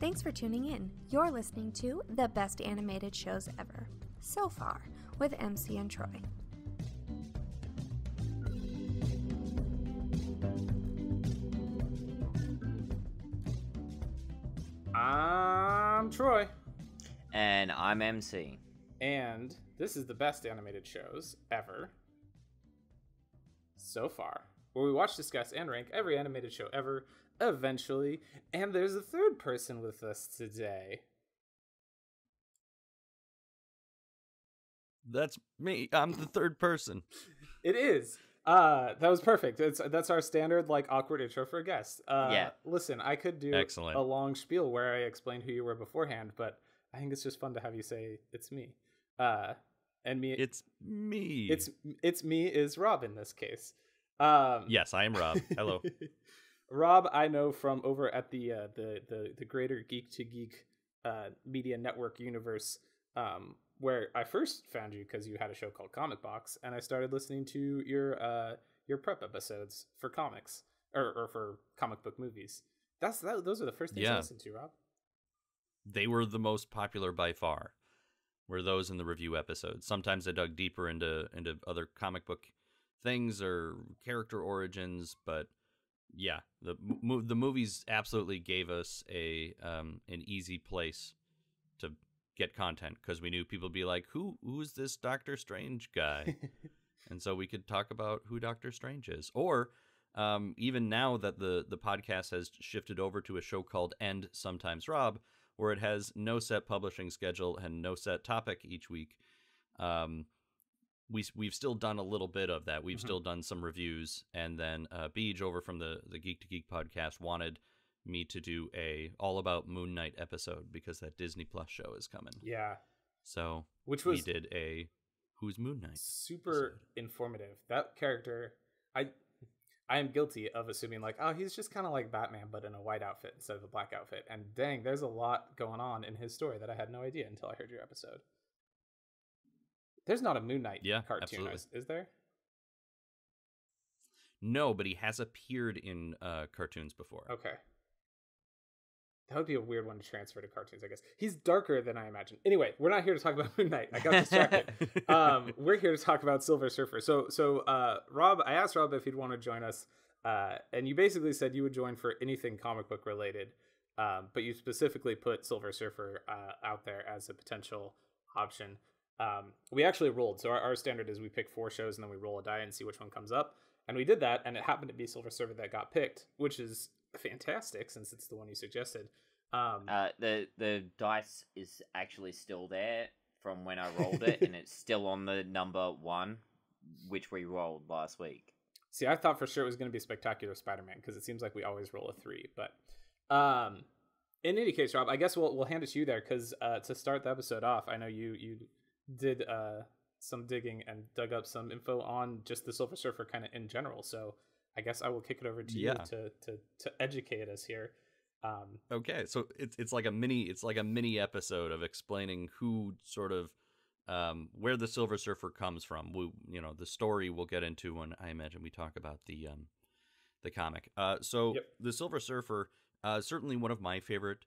Thanks for tuning in. You're listening to the best animated shows ever, so far, with MC and Troy. I'm Troy. And I'm MC. And this is the best animated shows ever, so far, where we watch, discuss, and rank every animated show ever, eventually. And there's a third person with us today. That's me. I'm the third person. It is. That was perfect. That's our standard, like, awkward intro for a guest. Yeah. Listen, I could do Excellent. a long spiel where I explained who you were beforehand, but I think it's just fun to have you say it's me. And me. It's me. It's me is Rob in this case. Yes, I am Rob. Hello. Rob, I know from over at the greater Geek to Geek media network universe, where I first found you because you had a show called Comic Box, and I started listening to your prep episodes for comics or for comic book movies. Those are the first things I listened to, Rob. They were the most popular by far. Were those in the review episodes? Sometimes I dug deeper into other comic book things or character origins, but yeah, the movies absolutely gave us an easy place to get content, because we knew people would be like, who's this Doctor Strange guy? And so we could talk about who Doctor Strange is. Or even now that the podcast has shifted over to a show called And Sometimes Rob, where it has no set publishing schedule and no set topic each week, we've still done a little bit of that. We've still done some reviews, and then Beej over from the Geek to Geek podcast wanted me to do a all about Moon Knight episode because that Disney Plus show is coming. Yeah. So we did a Who's Moon Knight? Super episode. Informative. That character, I am guilty of assuming, like, oh, he's just kind of like Batman, but in a white outfit instead of a black outfit. And dang, there's a lot going on in his story that I had no idea until I heard your episode. There's not a Moon Knight cartoon, is there? No, but he has appeared in cartoons before. Okay. That would be a weird one to transfer to cartoons, I guess. He's darker than I imagined. Anyway, we're not here to talk about Moon Knight. I got distracted. We're here to talk about Silver Surfer. So Rob, I asked Rob if he'd want to join us, and you basically said you would join for anything comic book related, but you specifically put Silver Surfer out there as a potential option. We actually rolled. So our standard is we pick 4 shows and then we roll a die and see which one comes up. And we did that, and it happened to be Silver Surfer that got picked, which is fantastic since it's the one you suggested. The dice is actually still there from when I rolled it, and it's still on the number 1, which we rolled last week. See, I thought for sure it was going to be Spectacular Spider-Man because it seems like we always roll a 3. But in any case, Rob, I guess we'll hand it to you there because to start the episode off, I know you did some digging and dug up some info on just the Silver Surfer kind of in general. So I guess I will kick it over to you to educate us here. Okay, so it's like a mini episode of explaining who sort of where the Silver Surfer comes from. The story we'll get into when I imagine we talk about the comic. The Silver Surfer, certainly one of my favorite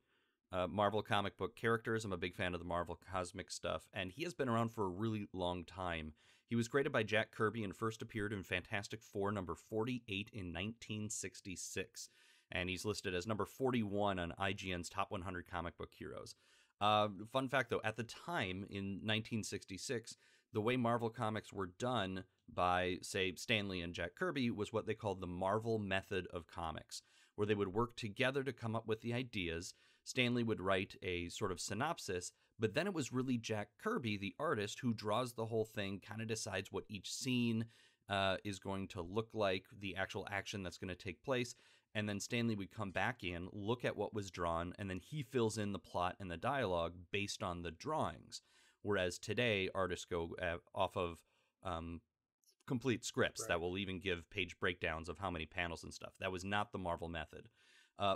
Marvel comic book characters. I'm a big fan of the Marvel cosmic stuff, and he has been around for a really long time. He was created by Jack Kirby and first appeared in Fantastic Four number 48 in 1966. And he's listed as number 41 on IGN's Top 100 Comic Book Heroes. Fun fact, though, at the time, in 1966, the way Marvel comics were done by, say, Stan Lee and Jack Kirby was what they called the Marvel method of comics, where they would work together to come up with the ideas. Stan Lee would write a sort of synopsis, but then it was really Jack Kirby, the artist, who draws the whole thing, kind of decides what each scene is going to look like, the actual action that's going to take place. And then Stan Lee would come back in, look at what was drawn, and then he fills in the plot and the dialogue based on the drawings. Whereas today, artists go off of complete scripts that will even give page breakdowns of how many panels and stuff. That was not the Marvel method.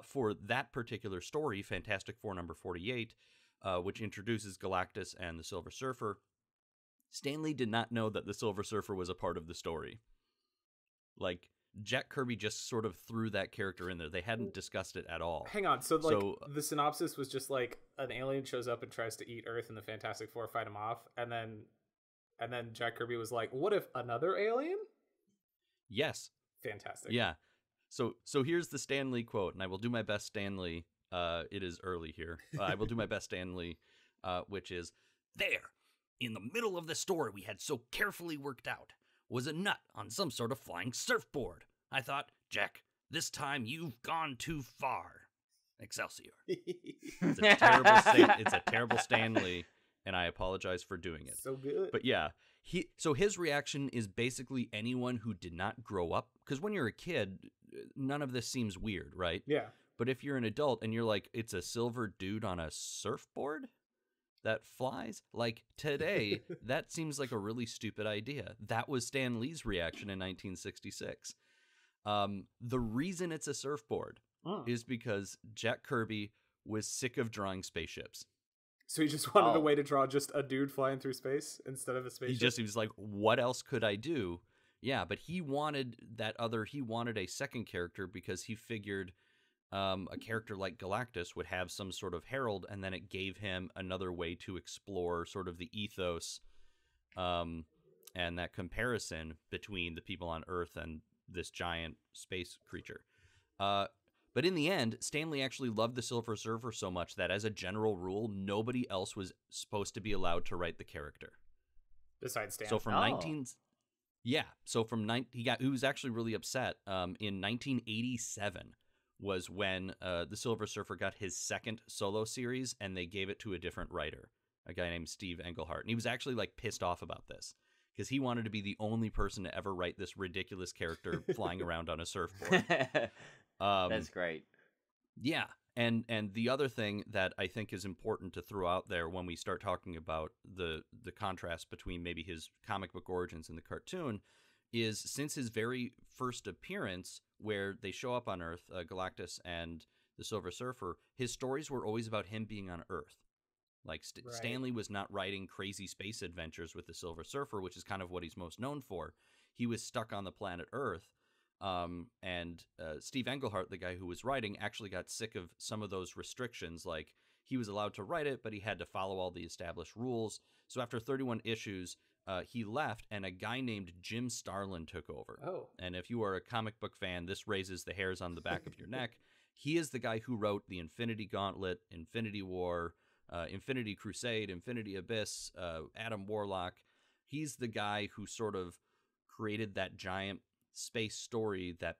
For that particular story, Fantastic Four number 48, which introduces Galactus and the Silver Surfer, Stan Lee did not know that the Silver Surfer was a part of the story. Like, Jack Kirby just sort of threw that character in there. They hadn't discussed it at all. Hang on, so the synopsis was just like an alien shows up and tries to eat Earth, and the Fantastic Four fight him off, and then Jack Kirby was like, "What if another alien?" Yes. Fantastic. Yeah. So here's the Stan Lee quote, and I will do my best, Stan Lee. It is early here. I will do my best, Stan Lee, which is, "There, in the middle of the story we had so carefully worked out, was a nut on some sort of flying surfboard. I thought, Jack, this time you've gone too far. Excelsior." It's a terrible Stan Lee, and I apologize for doing it. So good. But yeah, his reaction is basically anyone who did not grow up, because when you're a kid, none of this seems weird, right? Yeah. But if you're an adult and you're like, it's a silver dude on a surfboard that flies, like today, that seems like a really stupid idea. That was Stan Lee's reaction in 1966. The reason it's a surfboard is because Jack Kirby was sick of drawing spaceships. So he just wanted a way to draw just a dude flying through space instead of a spaceship? He was like, what else could I do? Yeah, but he wanted a second character because he figured a character like Galactus would have some sort of herald, and then it gave him another way to explore sort of the ethos and that comparison between the people on Earth and this giant space creature. But in the end, Stan Lee actually loved the Silver Surfer so much that as a general rule, nobody else was supposed to be allowed to write the character. Besides Stan. So from he was actually really upset. In 1987 was when the Silver Surfer got his second solo series, and they gave it to a different writer, a guy named Steve Englehart. And he was actually like pissed off about this because he wanted to be the only person to ever write this ridiculous character flying around on a surfboard. That's great. Yeah. And the other thing that I think is important to throw out there when we start talking about the contrast between maybe his comic book origins and the cartoon is, since his very first appearance where they show up on Earth, Galactus and the Silver Surfer, his stories were always about him being on Earth. Like Stan Lee was not writing crazy space adventures with the Silver Surfer, which is kind of what he's most known for. He was stuck on the planet Earth. And Steve Englehart, the guy who was writing, actually got sick of some of those restrictions. Like, he was allowed to write it, but he had to follow all the established rules. So after 31 issues, he left, and a guy named Jim Starlin took over. Oh. And if you are a comic book fan, this raises the hairs on the back of your neck. He is the guy who wrote the Infinity Gauntlet, Infinity War, Infinity Crusade, Infinity Abyss, Adam Warlock. He's the guy who sort of created that giant space story that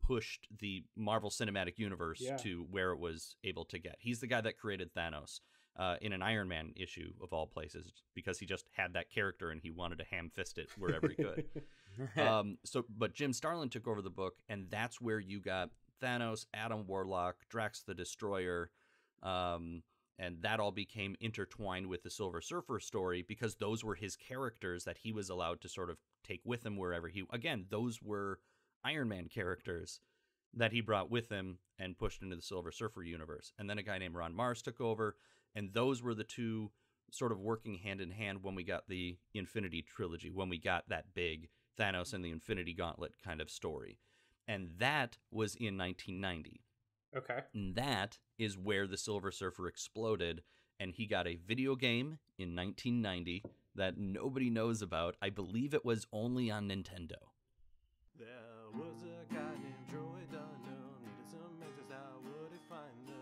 pushed the Marvel Cinematic Universe to where it was able to get. He's the guy that created Thanos in an Iron Man issue of all places, because he just had that character and he wanted to ham-fist it wherever he could. But Jim Starlin took over the book, and that's where you got Thanos, Adam Warlock, Drax the Destroyer, and that all became intertwined with the Silver Surfer story, because those were his characters that he was allowed to sort of take with him wherever those were Iron Man characters that he brought with him and pushed into the Silver Surfer universe. And then a guy named Ron Mars took over, and those were the two sort of working hand in hand when we got the Infinity Trilogy, when we got that big Thanos and the Infinity Gauntlet kind of story. And that was in 1990. Okay. And that is where the Silver Surfer exploded, and he got a video game in 1990 that nobody knows about. I believe it was only on Nintendo. There was a guy named Troy Dunham, needed some answers, how would he find them?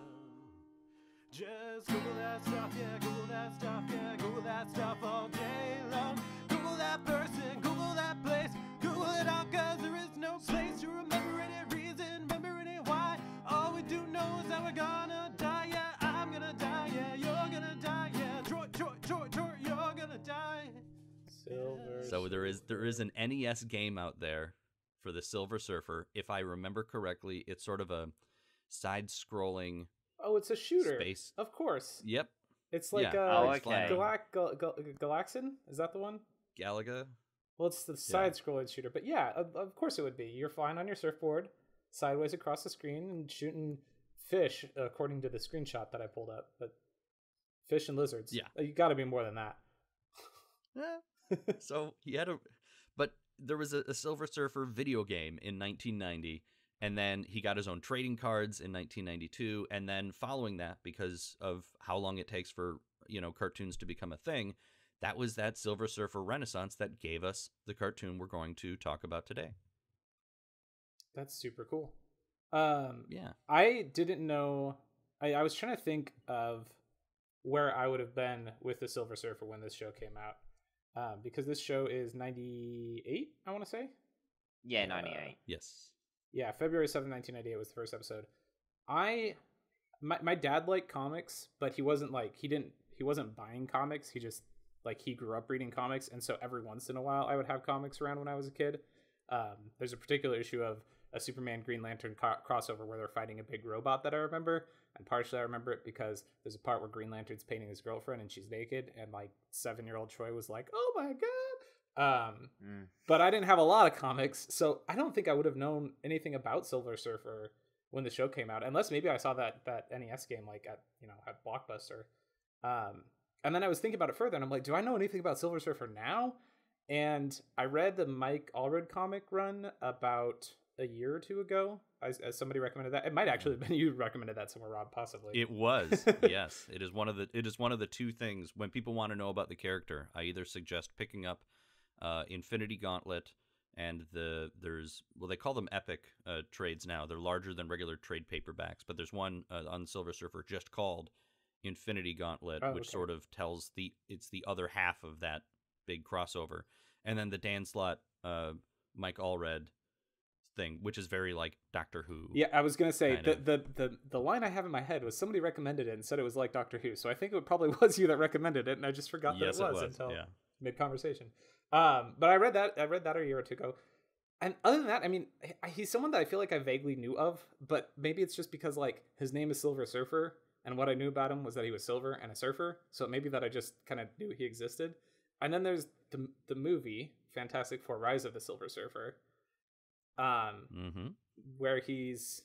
Just Google that stuff, yeah, Google that stuff, yeah, Google that stuff all day long. Google that person, Google that place, Google it all, cause there is no place to remember any reason, remember any why. All we do know is that we're gonna die, yeah, I'm gonna die, yeah, you're gonna die, yeah, Troy, you're gonna die. So there is an NES game out there for the Silver Surfer. If I remember correctly, it's sort of a side-scrolling. Oh, it's a shooter. Space. Of course. Yep. It's like okay. Galaxin? Is that the one? Galaga? Well, it's the side-scrolling shooter. But yeah, of course it would be. You're flying on your surfboard, sideways across the screen, and shooting fish, according to the screenshot that I pulled up. But fish and lizards. Yeah. You got to be more than that. So he had but there was a Silver Surfer video game in 1990, and then he got his own trading cards in 1992, and then following that, because of how long it takes for cartoons to become a thing, that was that Silver Surfer renaissance that gave us the cartoon we're going to talk about today. That's super cool. Yeah. I didn't know. I was trying to think of where I would have been with the Silver Surfer when this show came out, because this show is 98, I want to say. Yeah, 98. Yes. Yeah, February 7th, 1998 was the first episode. My dad liked comics, but he wasn't buying comics. He just he grew up reading comics, and so every once in a while I would have comics around when I was a kid. There's a particular issue of a Superman Green Lantern crossover where they're fighting a big robot that I remember, and partially I remember it because there's a part where Green Lantern's painting his girlfriend and she's naked, and 7-year-old Troy was like, "Oh my god!" But I didn't have a lot of comics, so I don't think I would have known anything about Silver Surfer when the show came out, unless maybe I saw that NES game at Blockbuster. And then I was thinking about it further, and I'm like, do I know anything about Silver Surfer now? And I read the Mike Allred comic run about a year or two ago, as somebody recommended that. It might actually have been you recommended that somewhere, Rob, possibly. It was. Yes. It is one of the two things when people want to know about the character. I either suggest picking up Infinity Gauntlet, and they call them epic trades now. They're larger than regular trade paperbacks, but there's one on Silver Surfer just called Infinity Gauntlet, which sort of tells it's the other half of that big crossover. And then the Dan Slott Mike Allred thing, which is very like Doctor Who. Yeah, I was gonna say the line I have in my head was somebody recommended it and said it was like Doctor Who, so I think it probably was you that recommended it, and I just forgot that it was until mid conversation. But I read that a year or two ago, and other than that, I mean, he's someone that I feel like I vaguely knew of, but maybe it's just because his name is Silver Surfer, and what I knew about him was that he was silver and a surfer, so maybe that I just kind of knew he existed. And then there's the movie Fantastic Four: Rise of the Silver Surfer, where he's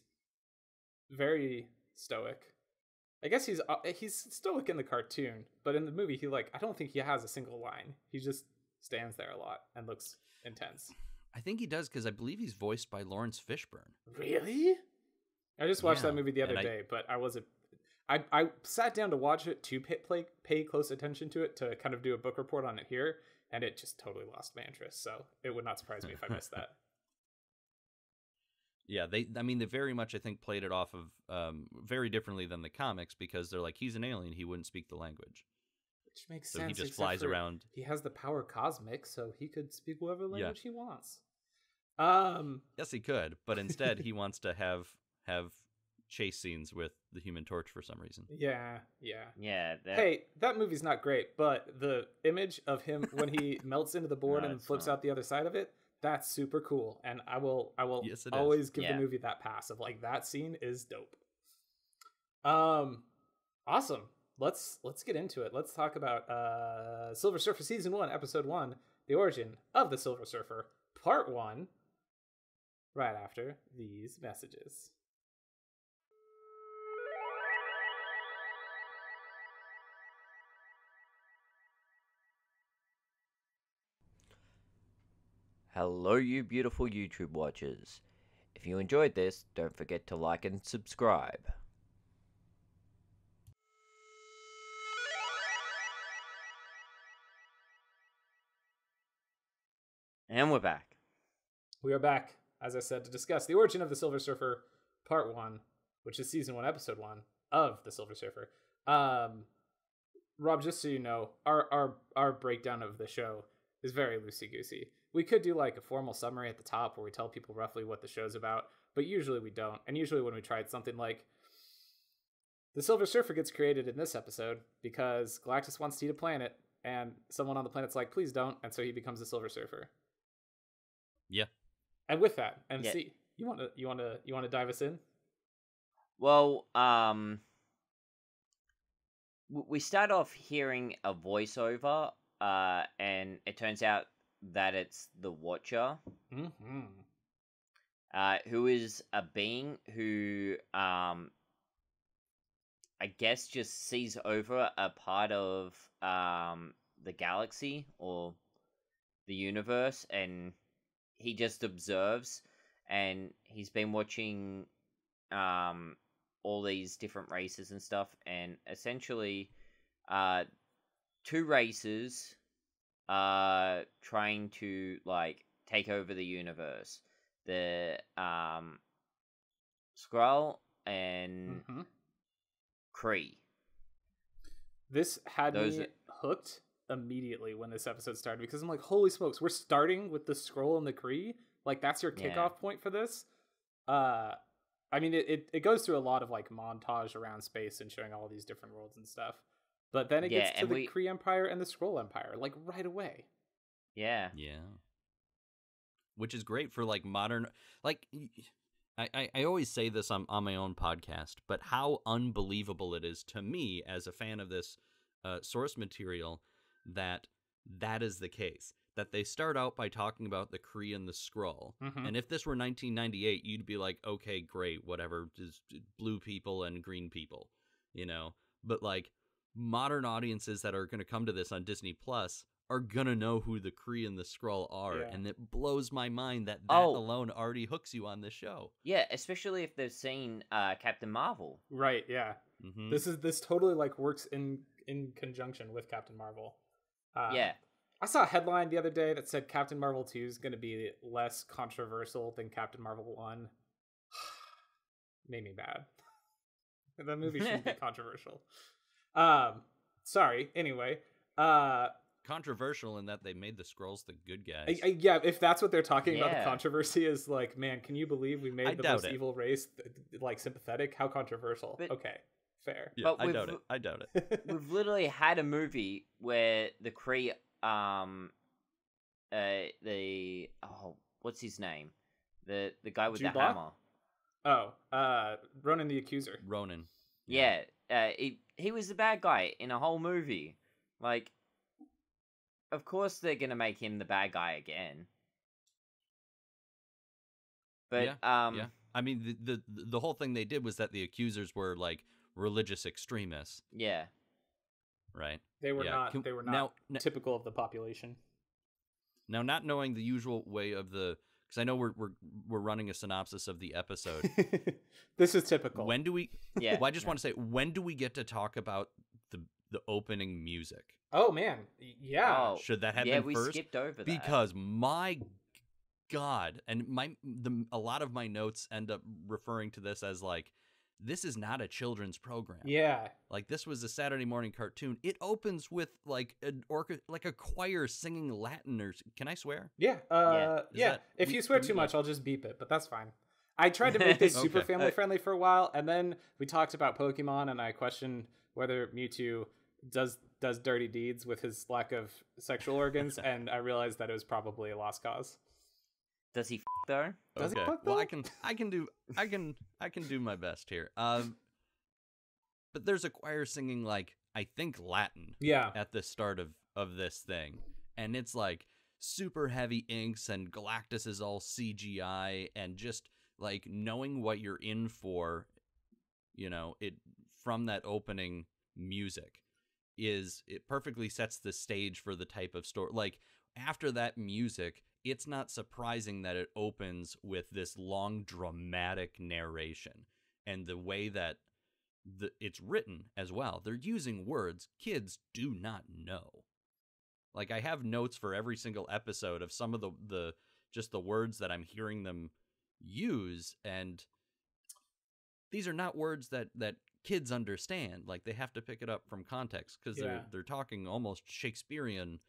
very stoic. I guess he's stoic in the cartoon, but in the movie I don't think he has a single line. He just stands there a lot and looks intense. I think he does, because I believe he's voiced by Lawrence Fishburne. Really? I just watched that movie the other day, but I wasn't. I sat down to watch it to pay close attention to it, to kind of do a book report on it here, and it just totally lost my interest. So it would not surprise me if I missed that. Yeah, they very much, I think, played it off of very differently than the comics, because they're like, he's an alien, he wouldn't speak the language. Which makes so sense. He just flies around. He has the power cosmic, so he could speak whatever language he wants. Yes, he could, but instead he wants to have chase scenes with the Human Torch for some reason. Yeah. Hey, that movie's not great, but the image of him when he melts into the board and flips out the other side of it, that's super cool. And I will always give the movie that pass of that scene is dope. Awesome. Let's get into it. Let's talk about Silver Surfer Season 1, Episode 1, The Origin of the Silver Surfer, Part 1, right after these messages. Hello, you beautiful YouTube watchers. If you enjoyed this, don't forget to like and subscribe. And we're back. We are back, as I said, to discuss The Origin of the Silver Surfer, Part 1, which is Season 1, Episode 1 of the Silver Surfer. Rob, just so you know, our breakdown of the show is very loosey-goosey. We could do a formal summary at the top where we tell people roughly what the show's about, but usually we don't. And usually when we try it's something like, the Silver Surfer gets created in this episode because Galactus wants to eat a planet, and someone on the planet's like, please don't, and so he becomes the Silver Surfer. Yeah. And with that, MC, you want to dive us in? Well, we start off hearing a voiceover, and it turns out that it's the Watcher, who is a being who, I guess, just sees over a part of the galaxy or the universe, and he just observes, and he's been watching all these different races and stuff, and essentially two races are trying to like take over the universe. The Skrull and Kree. This had me hooked immediately when this episode started, because I'm like, holy smokes, we're starting with the Skrull and the Kree? Like, that's your kickoff point for this? I mean, it goes through a lot of like montage around space and showing all these different worlds and stuff. But then it gets to the Kree Empire and the Skrull Empire, like right away. Yeah. Yeah. Which is great for like modern, like, I always say this on my own podcast, but how unbelievable it is to me as a fan of this source material that is the case. That they start out by talking about the Kree and the Skrull. And if this were 1998, you'd be like, okay, great, whatever, just blue people and green people, you know? But like modern audiences that are going to come to this on Disney Plus are going to know who the Kree and the Skrull are. Yeah. And it blows my mind that alone already hooks you on this show. Yeah, especially if they've seen Captain Marvel. Right, yeah. This totally like works in conjunction with Captain Marvel. Yeah. I saw a headline the other day that said Captain Marvel 2 is going to be less controversial than Captain Marvel 1. Made me mad. That movie shouldn't be controversial. Sorry. Anyway. Controversial in that they made the Skrulls the good guys. Yeah, if that's what they're talking about, the controversy is like, man, can you believe we made the most evil race like sympathetic? How controversial? But, okay, fair. Yeah, but I doubt it. We've literally had a movie where the Kree, what's his name? The guy with Jude the Law? hammer. Ronan the Accuser. Ronan. Yeah, he was the bad guy in a whole movie. Like, of course they're gonna make him the bad guy again. But yeah. I mean, the whole thing they did was that the accusers were like religious extremists. Yeah. Right. They were not typical of the population. Now, not knowing the usual way of because I know we're running a synopsis of the episode. This is typical. When do we? Yeah. Well, I just want to say, when do we get to talk about the opening music? Oh man, yeah. Should that have been first? Yeah, we skipped over that because my God, and a lot of my notes end up referring to this as like, this is not a children's program. Yeah. Like, this was a Saturday morning cartoon. It opens with like a choir singing Latin, or can I swear? Yeah. Yeah. If you swear too much, I'll just beep it, but that's fine. I tried to make this super family friendly for a while, and then we talked about Pokemon, and I questioned whether Mewtwo does dirty deeds with his lack of sexual organs, and I realized that it was probably a lost cause. Does he though? Does he fuck though? Well, I can do my best here. But there's a choir singing like, I think, Latin. Yeah. At the start of this thing, and it's like super heavy inks, and Galactus is all CGI, and just like knowing what you're in for, you know, it from that opening music it perfectly sets the stage for the type of story. Like, after that music, it's not surprising that it opens with this long dramatic narration, and the way that it's written as well. They're using words kids do not know. Like, I have notes for every single episode of some of the just the words that I'm hearing them use, and these are not words that kids understand. Like, they have to pick it up from context, because they're talking almost Shakespearean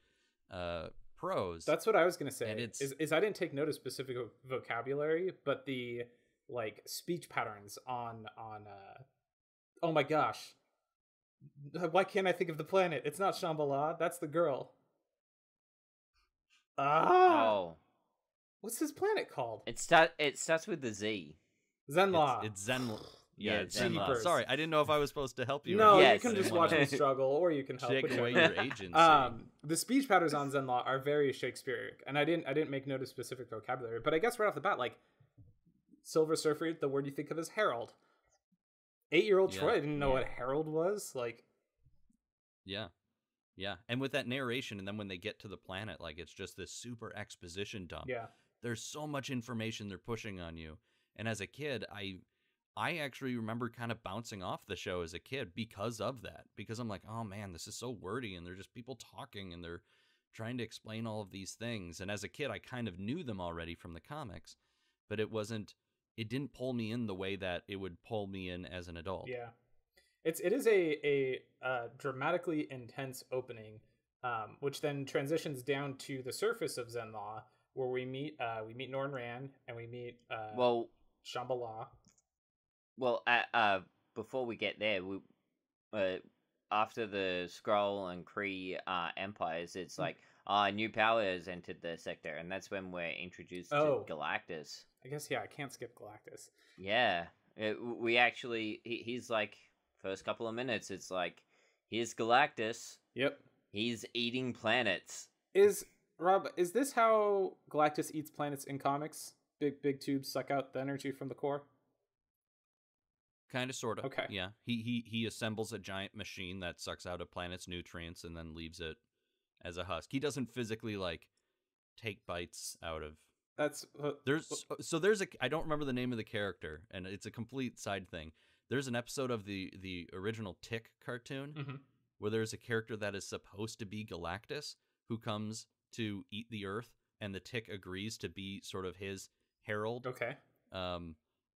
prose. That's what I was gonna say. Is I didn't take note of specific vocabulary, but the like speech patterns on oh my gosh, why can't I think of the planet? It's not Shambhala. That's the girl. What's his planet called? It starts with the Z. Zenla. It's Zenla. Yeah, Zenla. Sorry, I didn't know if I was supposed to help you. No, you can just watch me struggle, or you can help. Take away your agency. The speech patterns on Zenla are very Shakespearean, and I didn't make note of specific vocabulary, but I guess right off the bat, like Silver Surfer, the word you think of is herald. 8-year-old Troy didn't know what herald was. Like, yeah, and with that narration, and then when they get to the planet, like, it's just this super exposition dump. Yeah. there's so much information they're pushing on you. And as a kid, I actually remember kind of bouncing off the show as a kid because of that. Because I'm like, oh man, this is so wordy, and they're just people talking, and they're trying to explain all of these things. And as a kid, I kind of knew them already from the comics, but it didn't pull me in the way that it would pull me in as an adult. Yeah. It is a dramatically intense opening, which then transitions down to the surface of Zenlaw, where we meet Norn Rand, and we meet Shambhala. Well, before we get there, we after the Skrull and Kree empires, it's like new power has entered the sector, and that's when we're introduced to Galactus. I guess I can't skip Galactus. Yeah, we actually he's like first couple of minutes. It's like here's Galactus. Yep, he's eating planets. Is this how Galactus eats planets in comics? Big tubes suck out the energy from the core. Kind of, sort of. Okay. Yeah. He assembles a giant machine that sucks out a planet's nutrients and then leaves it as a husk. He doesn't physically take bites out of. That's there's I don't remember the name of the character, and it's a complete side thing. There's an episode of the original Tick cartoon where there's a character that is supposed to be Galactus who comes to eat the Earth, and the Tick agrees to be sort of his herald. Okay.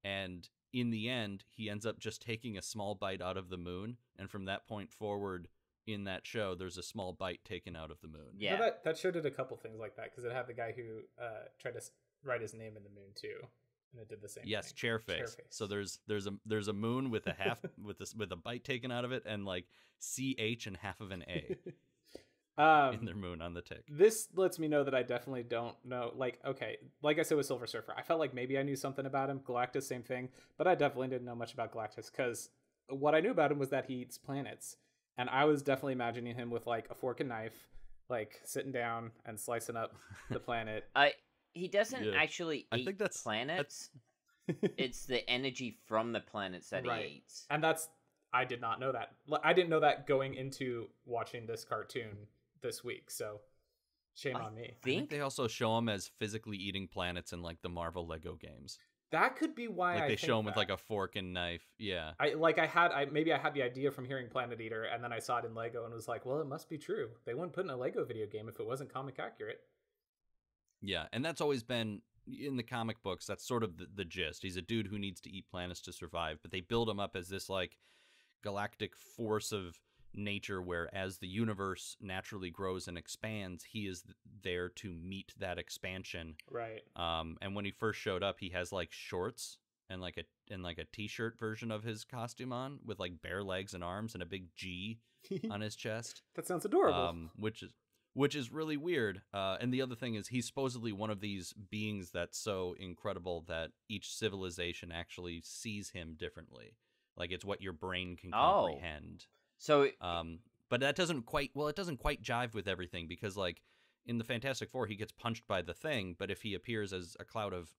And in the end, he ends up just taking a small bite out of the moon, and from that point forward in that show, there's a small bite taken out of the moon. Yeah, that show did a couple things like that, because it had the guy who tried to write his name in the moon too, and it did the same. Yes, thing. Chairface. So there's a moon with a half with a bite taken out of it, and CH and half of an A. In their moon on the Tick. This lets me know that I definitely don't know. Like I said with Silver Surfer, I felt like maybe I knew something about him. Galactus, same thing, but I definitely didn't know much about Galactus, because what I knew about him was that he eats planets, and I was definitely imagining him with a fork and knife, sitting down and slicing up the planet. He doesn't actually eat that's planets. It's the energy from the planets that he eats, and I did not know that. I didn't know that going into watching this cartoon this week, so shame on me. I think they also show him as physically eating planets in the Marvel Lego games. That could be why they show him with a fork and knife. Yeah. I had the idea from hearing Planet Eater, and then I saw it in Lego and was like, well, it must be true. They wouldn't put in a Lego video game if it wasn't comic accurate. Yeah, and that's always been in the comic books. That's sort of the gist. He's a dude who needs to eat planets to survive, but they build him up as this galactic force of nature, where as the universe naturally grows and expands, he is there to meet that expansion. Right. And when he first showed up, he has shorts and a t-shirt version of his costume on with bare legs and arms and a big G on his chest. That sounds adorable. Which is really weird. And the other thing is he's supposedly one of these beings that's so incredible that each civilization actually sees him differently. It's what your brain can comprehend. So, but that doesn't quite jive with everything, because in the Fantastic Four, he gets punched by the Thing, but if he appears as a cloud of,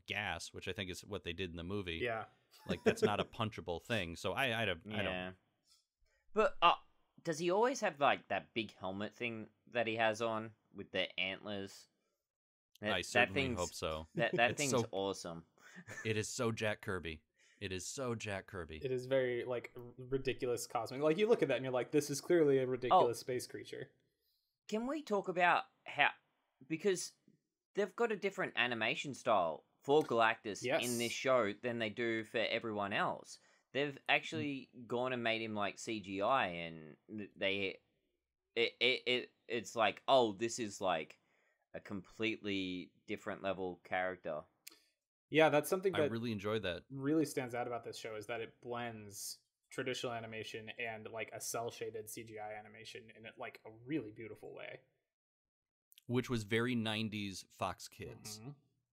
gas, which I think is what they did in the movie, yeah, that's not a punchable thing. So I don't. But does he always have that big helmet thing that he has on with the antlers? I certainly hope so. That thing's awesome. It is so Jack Kirby. It is so Jack Kirby. It is very ridiculous cosmic. You look at that and you're like, this is clearly a ridiculous space creature. Can we talk about how, because they've got a different animation style for Galactus in this show than they do for everyone else. They've actually gone and made him CGI, and it's this is a completely different level character. Yeah, that's something that I really enjoy that. Really stands out about this show, is that it blends traditional animation and a cell shaded CGI animation in a really beautiful way. Which was very 90s Fox Kids.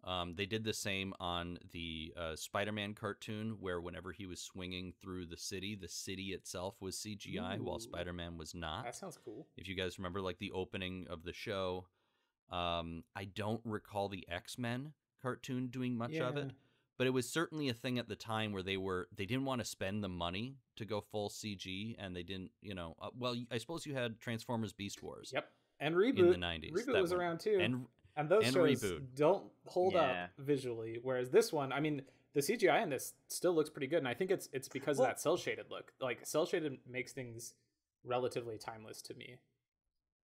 Mm-hmm. They did the same on the Spider-Man cartoon, where whenever he was swinging through the city itself was CGI. Ooh. While Spider-Man was not. That sounds cool. If you guys remember the opening of the show, I don't recall the X-Men cartoon doing much of it, but it was certainly a thing at the time where they didn't want to spend the money to go full CG, and they didn't, I suppose you had Transformers Beast Wars. Yep. And Reboot in the 90s. Reboot was around too. And those And shows reboot. don't hold Yeah. up visually, whereas this one, I mean, the CGI in this still looks pretty good, and I think it's because Well- of that cell shaded look. Like cell shaded makes things relatively timeless to me.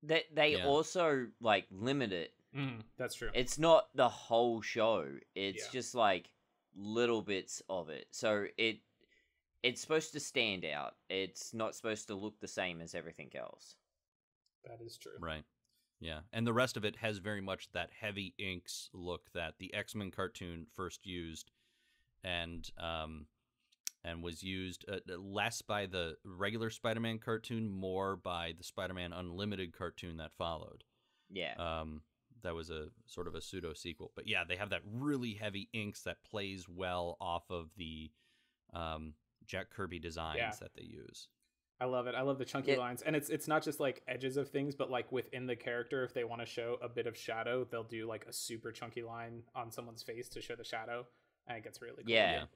They Yeah. also like limit it. That's true. It's not the whole show. It's Yeah. just like little bits of it. So it's supposed to stand out. It's not supposed to look the same as everything else. That is true. Right. Yeah, and the rest of it has very much that heavy inks look that the X-Men cartoon first used, and was used less by the regular Spider-Man cartoon, more by the Spider-Man Unlimited cartoon that followed. Yeah. That was a sort of a pseudo sequel, but yeah, they have that really heavy inks that plays well off of the Jack Kirby designs that they use. I love it. I love the chunky Yeah. lines, and it's not just like edges of things, but like within the character, if they want to show a bit of shadow, they'll do like a super chunky line on someone's face to show the shadow, and it gets really cool. Yeah.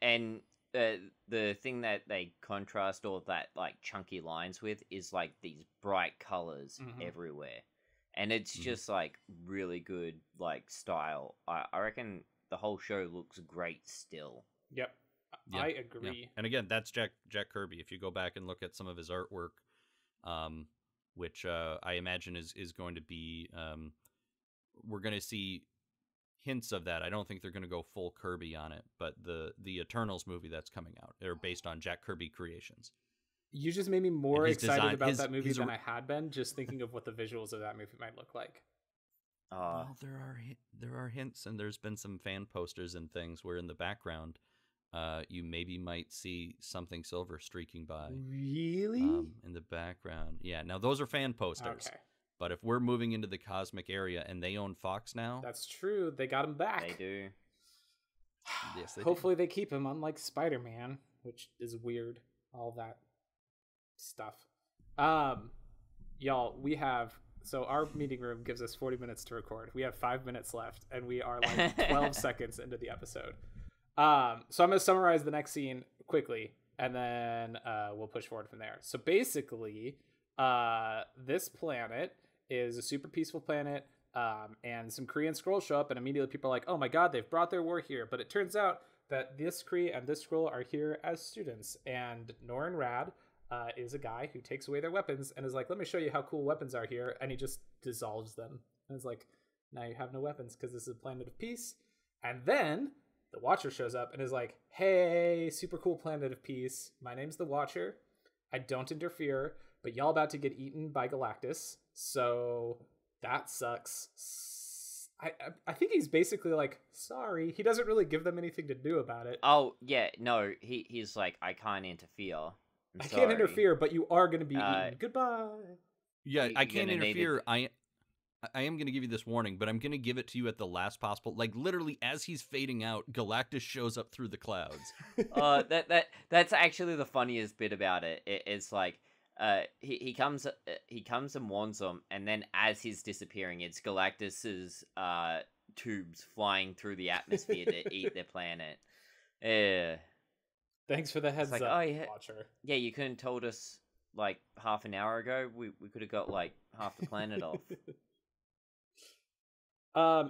And the thing that they contrast all that like chunky lines with is like these bright colors Mhm. everywhere. And it's Mhm. just like really good like style. I reckon the whole show looks great still. Yep. Yeah, I Yeah. agree. And again, that's Jack Kirby. If you go back and look at some of his artwork, which I imagine is going to be, we're going to see hints of that. I don't think they're going to go full Kirby on it, but the Eternals movie that's coming out are based on Jack Kirby creations. You just made me more And his excited design- about his- that movie his than or- I had been, just thinking of what the visuals of that movie might look like. Well, there are hints, and there's been some fan posters and things where in the background, you maybe might see something silver streaking by. Really? In the background. Yeah, now those are fan posters. Okay. But if we're moving into the cosmic area and they own Fox now, That's true. They got him back. They do. yes, they do. Hopefully they keep him, unlike Spider-Man, which is weird. All that stuff. Y'all, we have, so our meeting room gives us 40 minutes to record. We have 5 minutes left, and we are like 12 seconds into the episode. So I'm going to summarize the next scene quickly, and then we'll push forward from there. So basically, this planet is a super peaceful planet, and some Kree and Skrull show up, and immediately people are like, oh my god, they've brought their war here. But it turns out that this Kree and this Skrull are here as students, and Norrin Rad is a guy who takes away their weapons and is like, let me show you how cool weapons are here, and he just dissolves them. And it's like, now you have no weapons because this is a planet of peace. And then the Watcher shows up and is like, hey, super cool planet of peace. My name's the Watcher. I don't interfere, but y'all about to get eaten by Galactus. So that sucks. I think he's basically like, sorry. He doesn't really give them anything to do about it. Oh yeah, no, he's like, I can't interfere. I can't interfere, but you are going to be Uh, eaten. Goodbye. Yeah, You're I can't gonna need interfere. I am going to give you this warning, but I'm going to give it to you at the last possible. Like literally, as he's fading out, Galactus shows up through the clouds. That's actually the funniest bit about it. It's like he comes and warns them, and then as he's disappearing, it's Galactus's tubes flying through the atmosphere to eat their planet. Yeah. Thanks for the heads like, up, oh, yeah. Watcher. Yeah, you couldn't told us like half an hour ago. We could have got like half the planet off.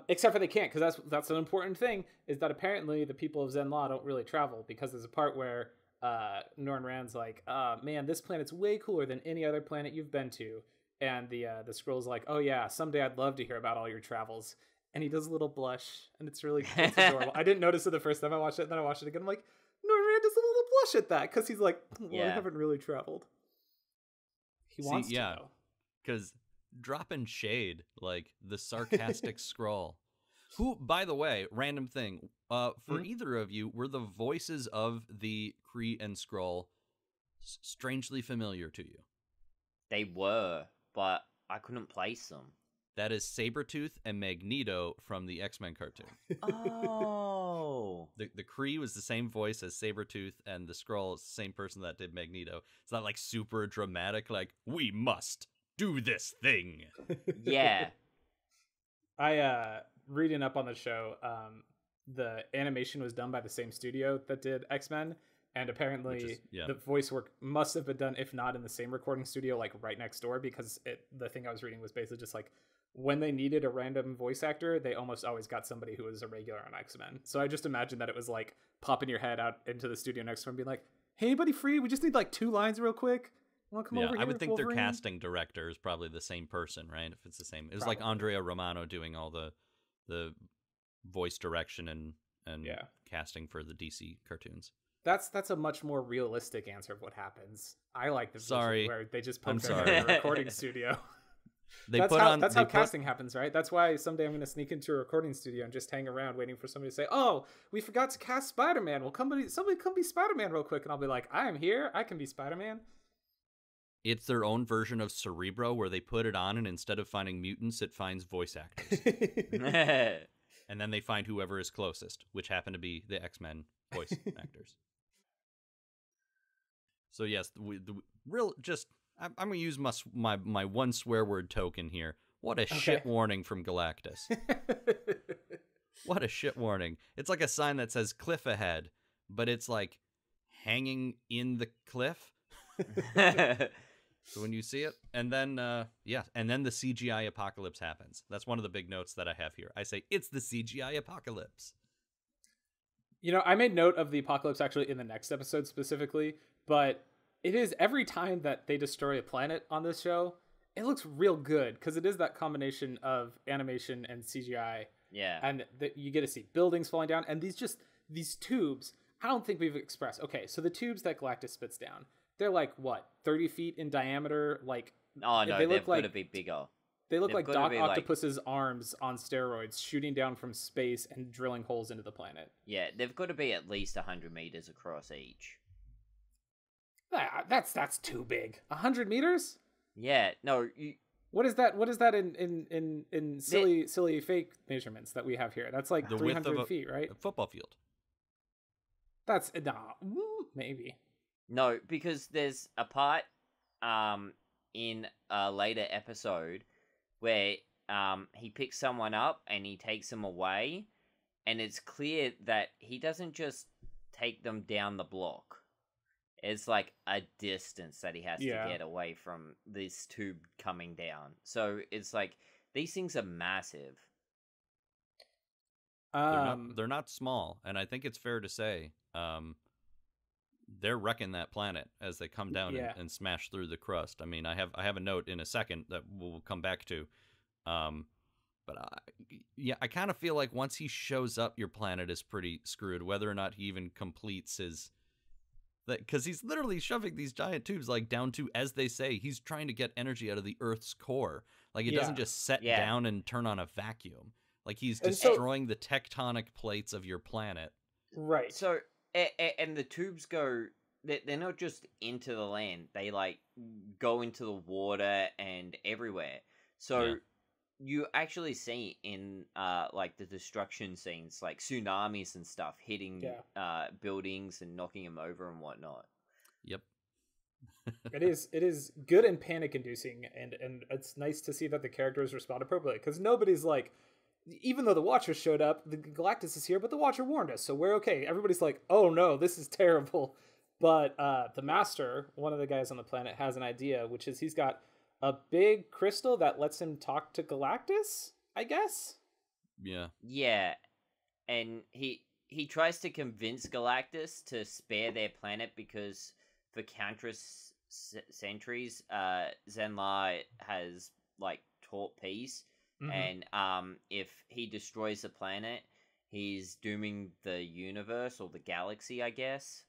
Except for they can't, because that's an important thing, is that apparently the people of Zenlaw don't really travel, because there's a part where Norrin Rand's like, man, this planet's way cooler than any other planet you've been to. And the Skrull's like, oh yeah, someday I'd love to hear about all your travels. And he does a little blush, and it's adorable. I didn't notice it the first time I watched it, and then I watched it again. I'm like, Norrin Rand does a little blush at that, because he's like, well, I Yeah. haven't really traveled. He wants to yeah. know. Because dropping shade, like the sarcastic Skrull. Who, by the way, random thing, for either of you, were the voices of the Kree and Skrull strangely familiar to you? They were, but I couldn't place them. That is Sabretooth and Magneto from the X-Men cartoon. Oh. The Kree was the same voice as Sabretooth, and the Skrull is the same person that did Magneto. It's not like super dramatic, like, we must do this thing. Yeah. Reading up on the show, the animation was done by the same studio that did X-Men, and apparently the voice work must have been done, if not in the same recording studio, like right next door, because the thing I was reading was basically just like, when they needed a random voice actor, they almost always got somebody who was a regular on X-Men. So I just imagine that it was like popping your head out into the studio next to him and being like, hey, anybody free? We just need like 2 lines real quick. Want to come over here? I would think Wolverine? their casting director is probably the same person, right? If it's the same. It's like Probably. Andrea Romano doing all the voice direction and casting for the DC cartoons. That's a much more realistic answer of what happens. I like the Sorry. where they just I'm poke their head in a sorry. recording studio. That's how casting happens, right? That's why someday I'm going to sneak into a recording studio and just hang around waiting for somebody to say, "Oh, we forgot to cast Spider-Man. Well, somebody come be Spider-Man real quick," and I'll be like, "I am here. I can be Spider-Man." It's their own version of Cerebro, where they put it on, and instead of finding mutants, it finds voice actors, and then they find whoever is closest, which happen to be the X-Men voice actors. So yes, I'm going to use my one swear word token here. What a shit warning from Galactus. What a shit warning. It's like a sign that says cliff ahead, but it's like hanging in the cliff. So when you see it, and then the CGI apocalypse happens. That's one of the big notes that I have here. I say, it's the CGI apocalypse. You know, I made note of the apocalypse actually in the next episode specifically, but it is every time that they destroy a planet on this show, it looks real good because it is that combination of animation and CGI. Yeah. And you get to see buildings falling down, and these tubes, I don't think we've expressed. Okay, so the tubes that Galactus spits down, they're like, what, 30 feet in diameter? Like, oh, no, they've got to be bigger. They look They've like gotta Doc be Octopus's arms on steroids shooting down from space and drilling holes into the planet. Yeah, they've got to be at least 100 meters across each. That's too big. 100 meters? Yeah, no. What is that? What is that in silly fake measurements that we have here? That's like The 300 width of feet, right? a football field. That's maybe. No, because there's a part in a later episode where he picks someone up and he takes them away, and it's clear that he doesn't just take them down the block. It's like a distance that he has to get away from this tube coming down. So it's like these things are massive. They're not small, and I think it's fair to say they're wrecking that planet as they come down and smash through the crust. I mean, I have a note in a second that we'll come back to, but I kind of feel like once he shows up, your planet is pretty screwed. Whether or not he even completes his. Because he's literally shoving these giant tubes like down to, as they say, he's trying to get energy out of the Earth's core. Like it doesn't just set down and turn on a vacuum. Like he's destroying the tectonic plates of your planet. Right. So, and the tubes go, they're not just into the land. They like go into the water and everywhere. So you actually see in like the destruction scenes, like tsunamis and stuff hitting buildings and knocking them over and whatnot. Yep. It is good and panic inducing, and it's nice to see that the characters respond appropriately, because nobody's like, even though the Watcher showed up, the Galactus is here, but the Watcher warned us, so we're okay. Everybody's like, oh no, this is terrible. But the Master, one of the guys on the planet, has an idea, which is he's got a big crystal that lets him talk to Galactus, I guess? Yeah. Yeah. And he tries to convince Galactus to spare their planet because for countless centuries, Zenla has, like, taught peace. Mm-hmm. And if he destroys the planet, he's dooming the universe or the galaxy, I guess.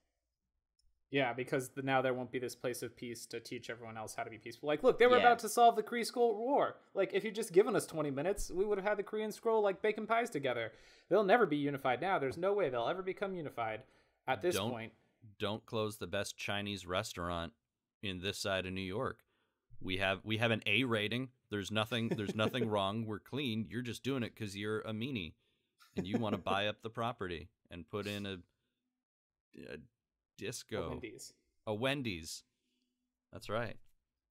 Yeah, because now there won't be this place of peace to teach everyone else how to be peaceful. Like, look, they were about to solve the Kree Skrull War. Like, if you'd just given us 20 minutes, we would have had the Kree and Skrull, like, baking pies together. They'll never be unified now. There's no way they'll ever become unified at this point. Don't close the best Chinese restaurant in this side of New York. We have an A rating. There's nothing wrong. We're clean. You're just doing it because you're a meanie. And you want to buy up the property and put in a disco. A Wendy's. That's right.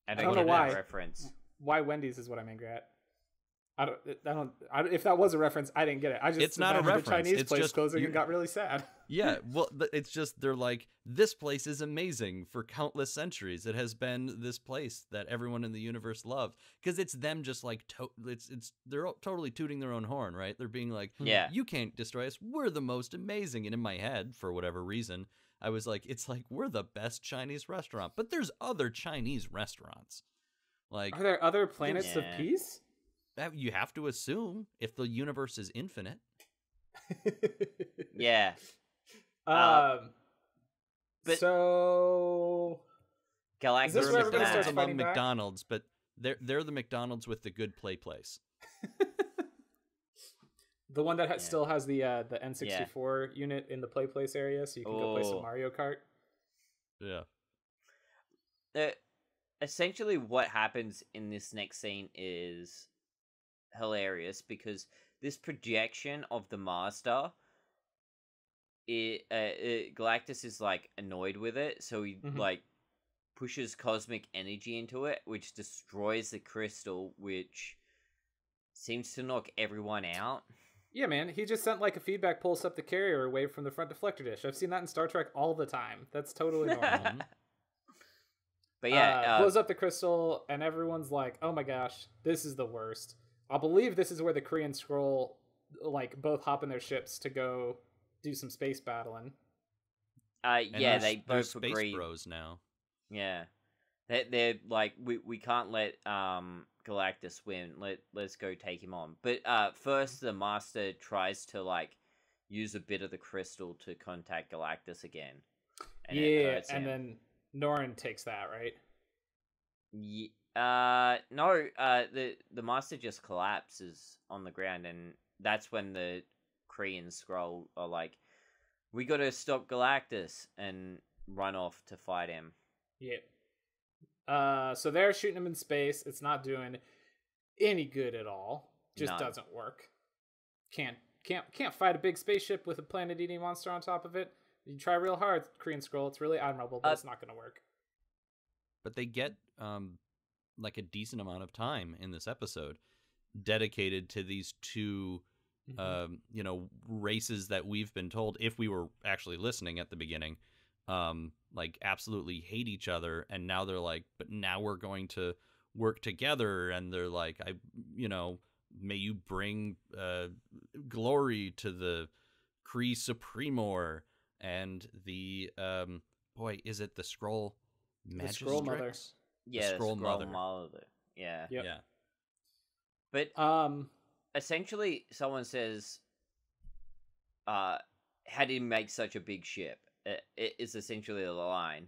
I don't know why. Reference. Why Wendy's is what I'm angry at. If that was a reference, I didn't get it. I just It's not a imagined reference. the Chinese It's place just closing and got really sad. Yeah, well, it's just they're like, this place is amazing for countless centuries. It has been this place that everyone in the universe loved because it's them just like they're totally tooting their own horn, right? They're being like, Yeah. you can't destroy us. We're the most amazing. And in my head, for whatever reason, I was like, it's like we're the best Chinese restaurant, but there's other Chinese restaurants. Like, Are there other planets of Yeah. peace? that you have to assume if the universe is infinite. Yeah. But But- so Galactus Is this is where everybody mad. starts among fighting back? McDonald's, but they're the McDonald's with the good place. the one that Yeah. still has the N64 unit in the play place area, so you can go play some Oh. Mario Kart. Yeah. Essentially what happens in this next scene is hilarious because this projection of the master, Galactus is like annoyed with it, so he Mhm. like pushes cosmic energy into it, which destroys the crystal, which seems to knock everyone out. Yeah, man, he just sent like a feedback pulse up the carrier away from the front deflector dish. I've seen that in Star Trek all the time. That's totally normal. Mhm. But yeah, blows up the crystal, and everyone's like, "Oh my gosh, this is the worst." I believe this is where the Korean Scroll like both hop in their ships to go do some space battling. And yeah, there's- they there's both space agree. bros now. Yeah, they're like, we can't let Galactus win. Let's go take him on. But first, the Master tries to like use a bit of the crystal to contact Galactus again. And it Yeah, hurts and him. then Norrin takes that, right? No, the Master just collapses on the ground, and that's when the Korean Scroll are like, we gotta stop Galactus, and run off to fight him. Yeah. So they're shooting him in space. It's not doing any good at all. Just None. doesn't work. Can't fight a big spaceship with a planet-eating monster on top of it. You try real hard, Korean Scroll. It's really admirable, but it's not going to work. But they get like a decent amount of time in this episode dedicated to these two races that we've been told, if we were actually listening at the beginning, like absolutely hate each other, and now they're like, but now we're going to work together, and they're like, may you bring glory to the Kree Supremor and the is it the Skrull Magistrix? Skrull Mother. Yeah, Skrull Skrull Mother. Yeah. Yep. Yeah. But essentially, someone says, "How do you make such a big ship?" It is essentially the line,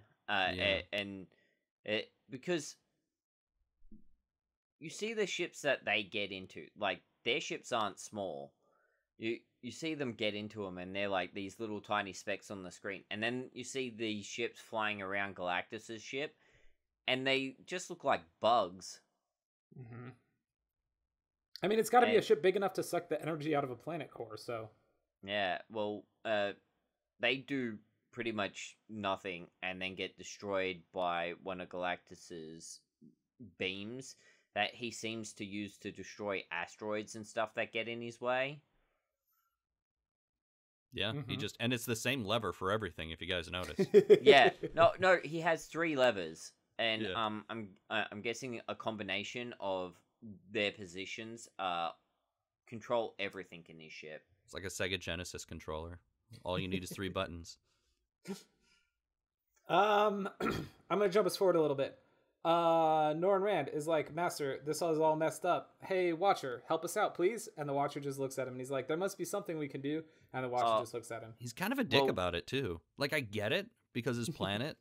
because you see the ships that they get into, like their ships aren't small. You see them get into them, and they're like these little tiny specks on the screen, and then you see these ships flying around Galactus's ship, and they just look like bugs. Mm-hmm. I mean, it's got to be a And- ship big enough to suck the energy out of a planet core, so... Yeah, well, they do pretty much nothing and then get destroyed by one of Galactus's beams that he seems to use to destroy asteroids and stuff that get in his way. Yeah, he Mhm. just, and it's the same lever for everything, if you guys notice. Yeah, no, he has 3 levers, and Yeah. I'm guessing a combination of their positions control everything in his ship. It's like a Sega Genesis controller. All you need is 3 buttons. I'm gonna jump us forward a little bit. Norrin Rand is like, Master, this is all messed up. Hey, Watcher, help us out, please. And the Watcher just looks at him and he's like, there must be something we can do. And the Watcher just looks at him. He's kind of a dick Well- about it, too. Like, I get it, because his planet,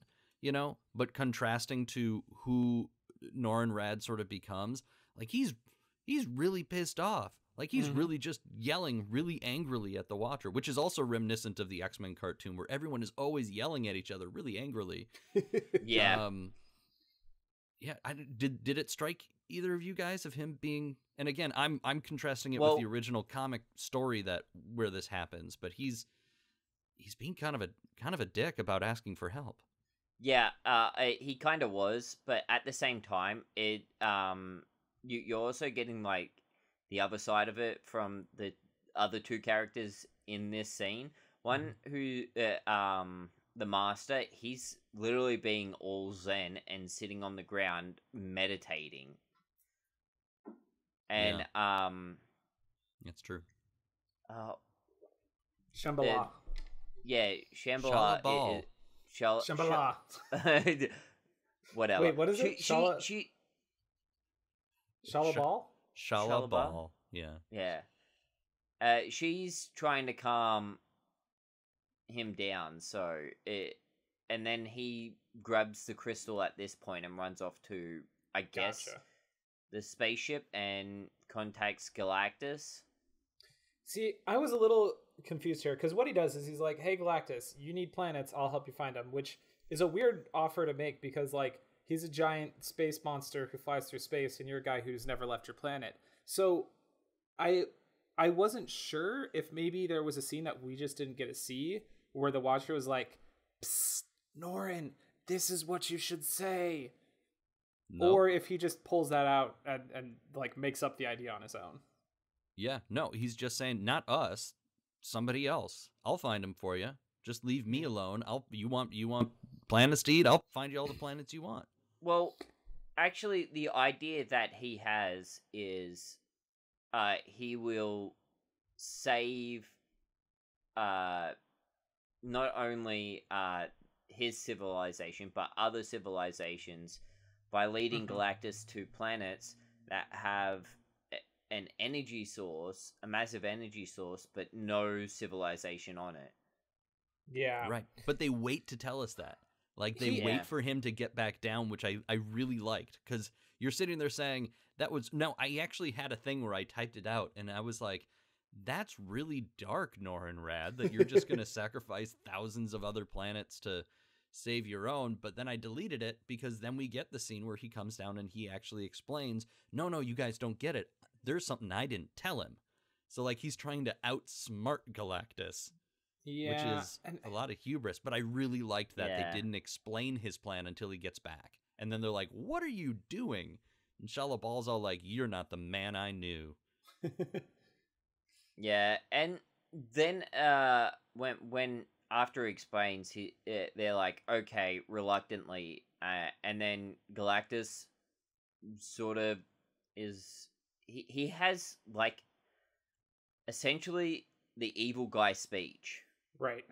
but contrasting to who Norrin Rad sort of becomes, like, he's really pissed off. Like, he's really just yelling really angrily at the Watcher, which is also reminiscent of the X-Men cartoon, where everyone is always yelling at each other really angrily. Yeah. Did it strike either of you guys of him being? And again, I'm contrasting it Well- with the original comic story where this happens, but he's being kind of a dick about asking for help. Yeah, he kind of was, but at the same time, you're also getting like the other side of it from the other two characters in this scene. One who, the master, he's literally being all zen and sitting on the ground meditating. And, That's true. Shambhala. Yeah, Shambhala. Shambhala. Whatever. Wait, what is it? Shalabal? Shalabal. Yeah. Yeah. She's trying to calm him down, and then he grabs the crystal at this point and runs off to, I guess, the spaceship and contacts Galactus. See, I was a little confused here, because what he does is he's like, hey, Galactus, you need planets, I'll help you find them, which is a weird offer to make, because, like, he's a giant space monster who flies through space, and you're a guy who's never left your planet. So, I wasn't sure if maybe there was a scene that we just didn't get to see, where the Watcher was like, psst, Norrin, this is what you should say. Nope. Or if he just pulls that out and like makes up the idea on his own. Yeah, no, he's just saying, not us, somebody else. I'll find him for you. Just leave me alone. You want planets to eat? I'll find you all the planets you want. Well, actually, the idea that he has is he will save not only his civilization, but other civilizations by leading Galactus to planets that have an energy source, a massive energy source, but no civilization on it. Yeah. Right. But they wait to tell us that. Like, they wait for him to get back down, which I really liked. Because you're sitting there saying, I actually had a thing where I typed it out, and I was like, that's really dark, Norrin Rad, that you're just going to sacrifice thousands of other planets to save your own. But then I deleted it, because then we get the scene where he comes down and he actually explains, no, you guys don't get it. There's something I didn't tell him. So, like, he's trying to outsmart Galactus. Yeah. Which is a lot of hubris. But I really liked that they didn't explain his plan until he gets back. And then they're like, what are you doing? And Shalabal's all like, you're not the man I knew. Yeah, and then when after he explains, they're like, okay, reluctantly, and then Galactus sort of is he has like essentially the evil guy speech, right?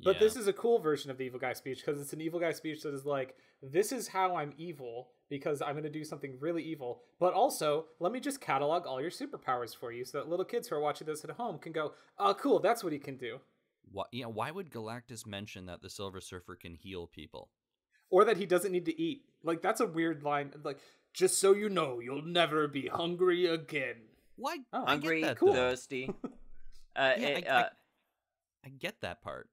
But this is a cool version of the evil guy speech, because it's an evil guy speech that is like, this is how I'm evil, because I'm going to do something really evil. But also, let me just catalog all your superpowers for you, so that little kids who are watching this at home can go, oh, cool, that's what he can do. Why would Galactus mention that the Silver Surfer can heal people? Or that he doesn't need to eat. Like, that's a weird line. Like, just so you know, you'll never be hungry again. Why? Oh, hungry, I get that, cool. Thirsty. I get that part.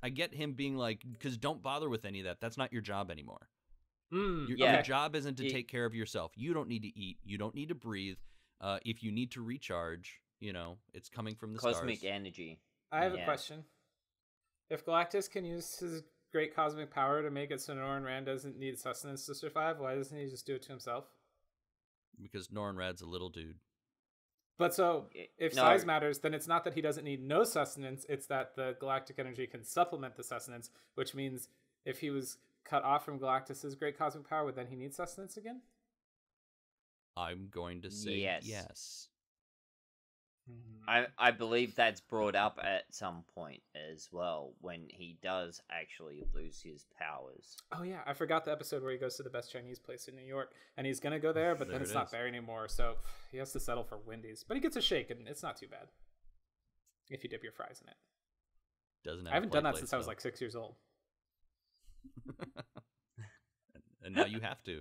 I get him being like, because don't bother with any of that. That's not your job anymore. Your job isn't to take care of yourself. You don't need to eat. You don't need to breathe. If you need to recharge, it's coming from the cosmic stars. energy. I have a question. If Galactus can use his great cosmic power to make it so Norrin Rand doesn't need sustenance to survive, why doesn't he just do it to himself? Because Norrin Rad's a little dude. But so, if size matters, then it's not that he doesn't need no sustenance, it's that the galactic energy can supplement the sustenance, which means if he was cut off from Galactus's great cosmic power, would then he need sustenance again? I'm going to say yes. I believe that's brought up at some point as well, when he does actually lose his powers. Oh yeah, I forgot the episode where he goes to the best Chinese place in New York, and he's gonna go there, but then it's not there anymore, so he has to settle for Wendy's. But he gets a shake, and it's not too bad if you dip your fries in it. I haven't done that since I was like 6 years old. And now you have to.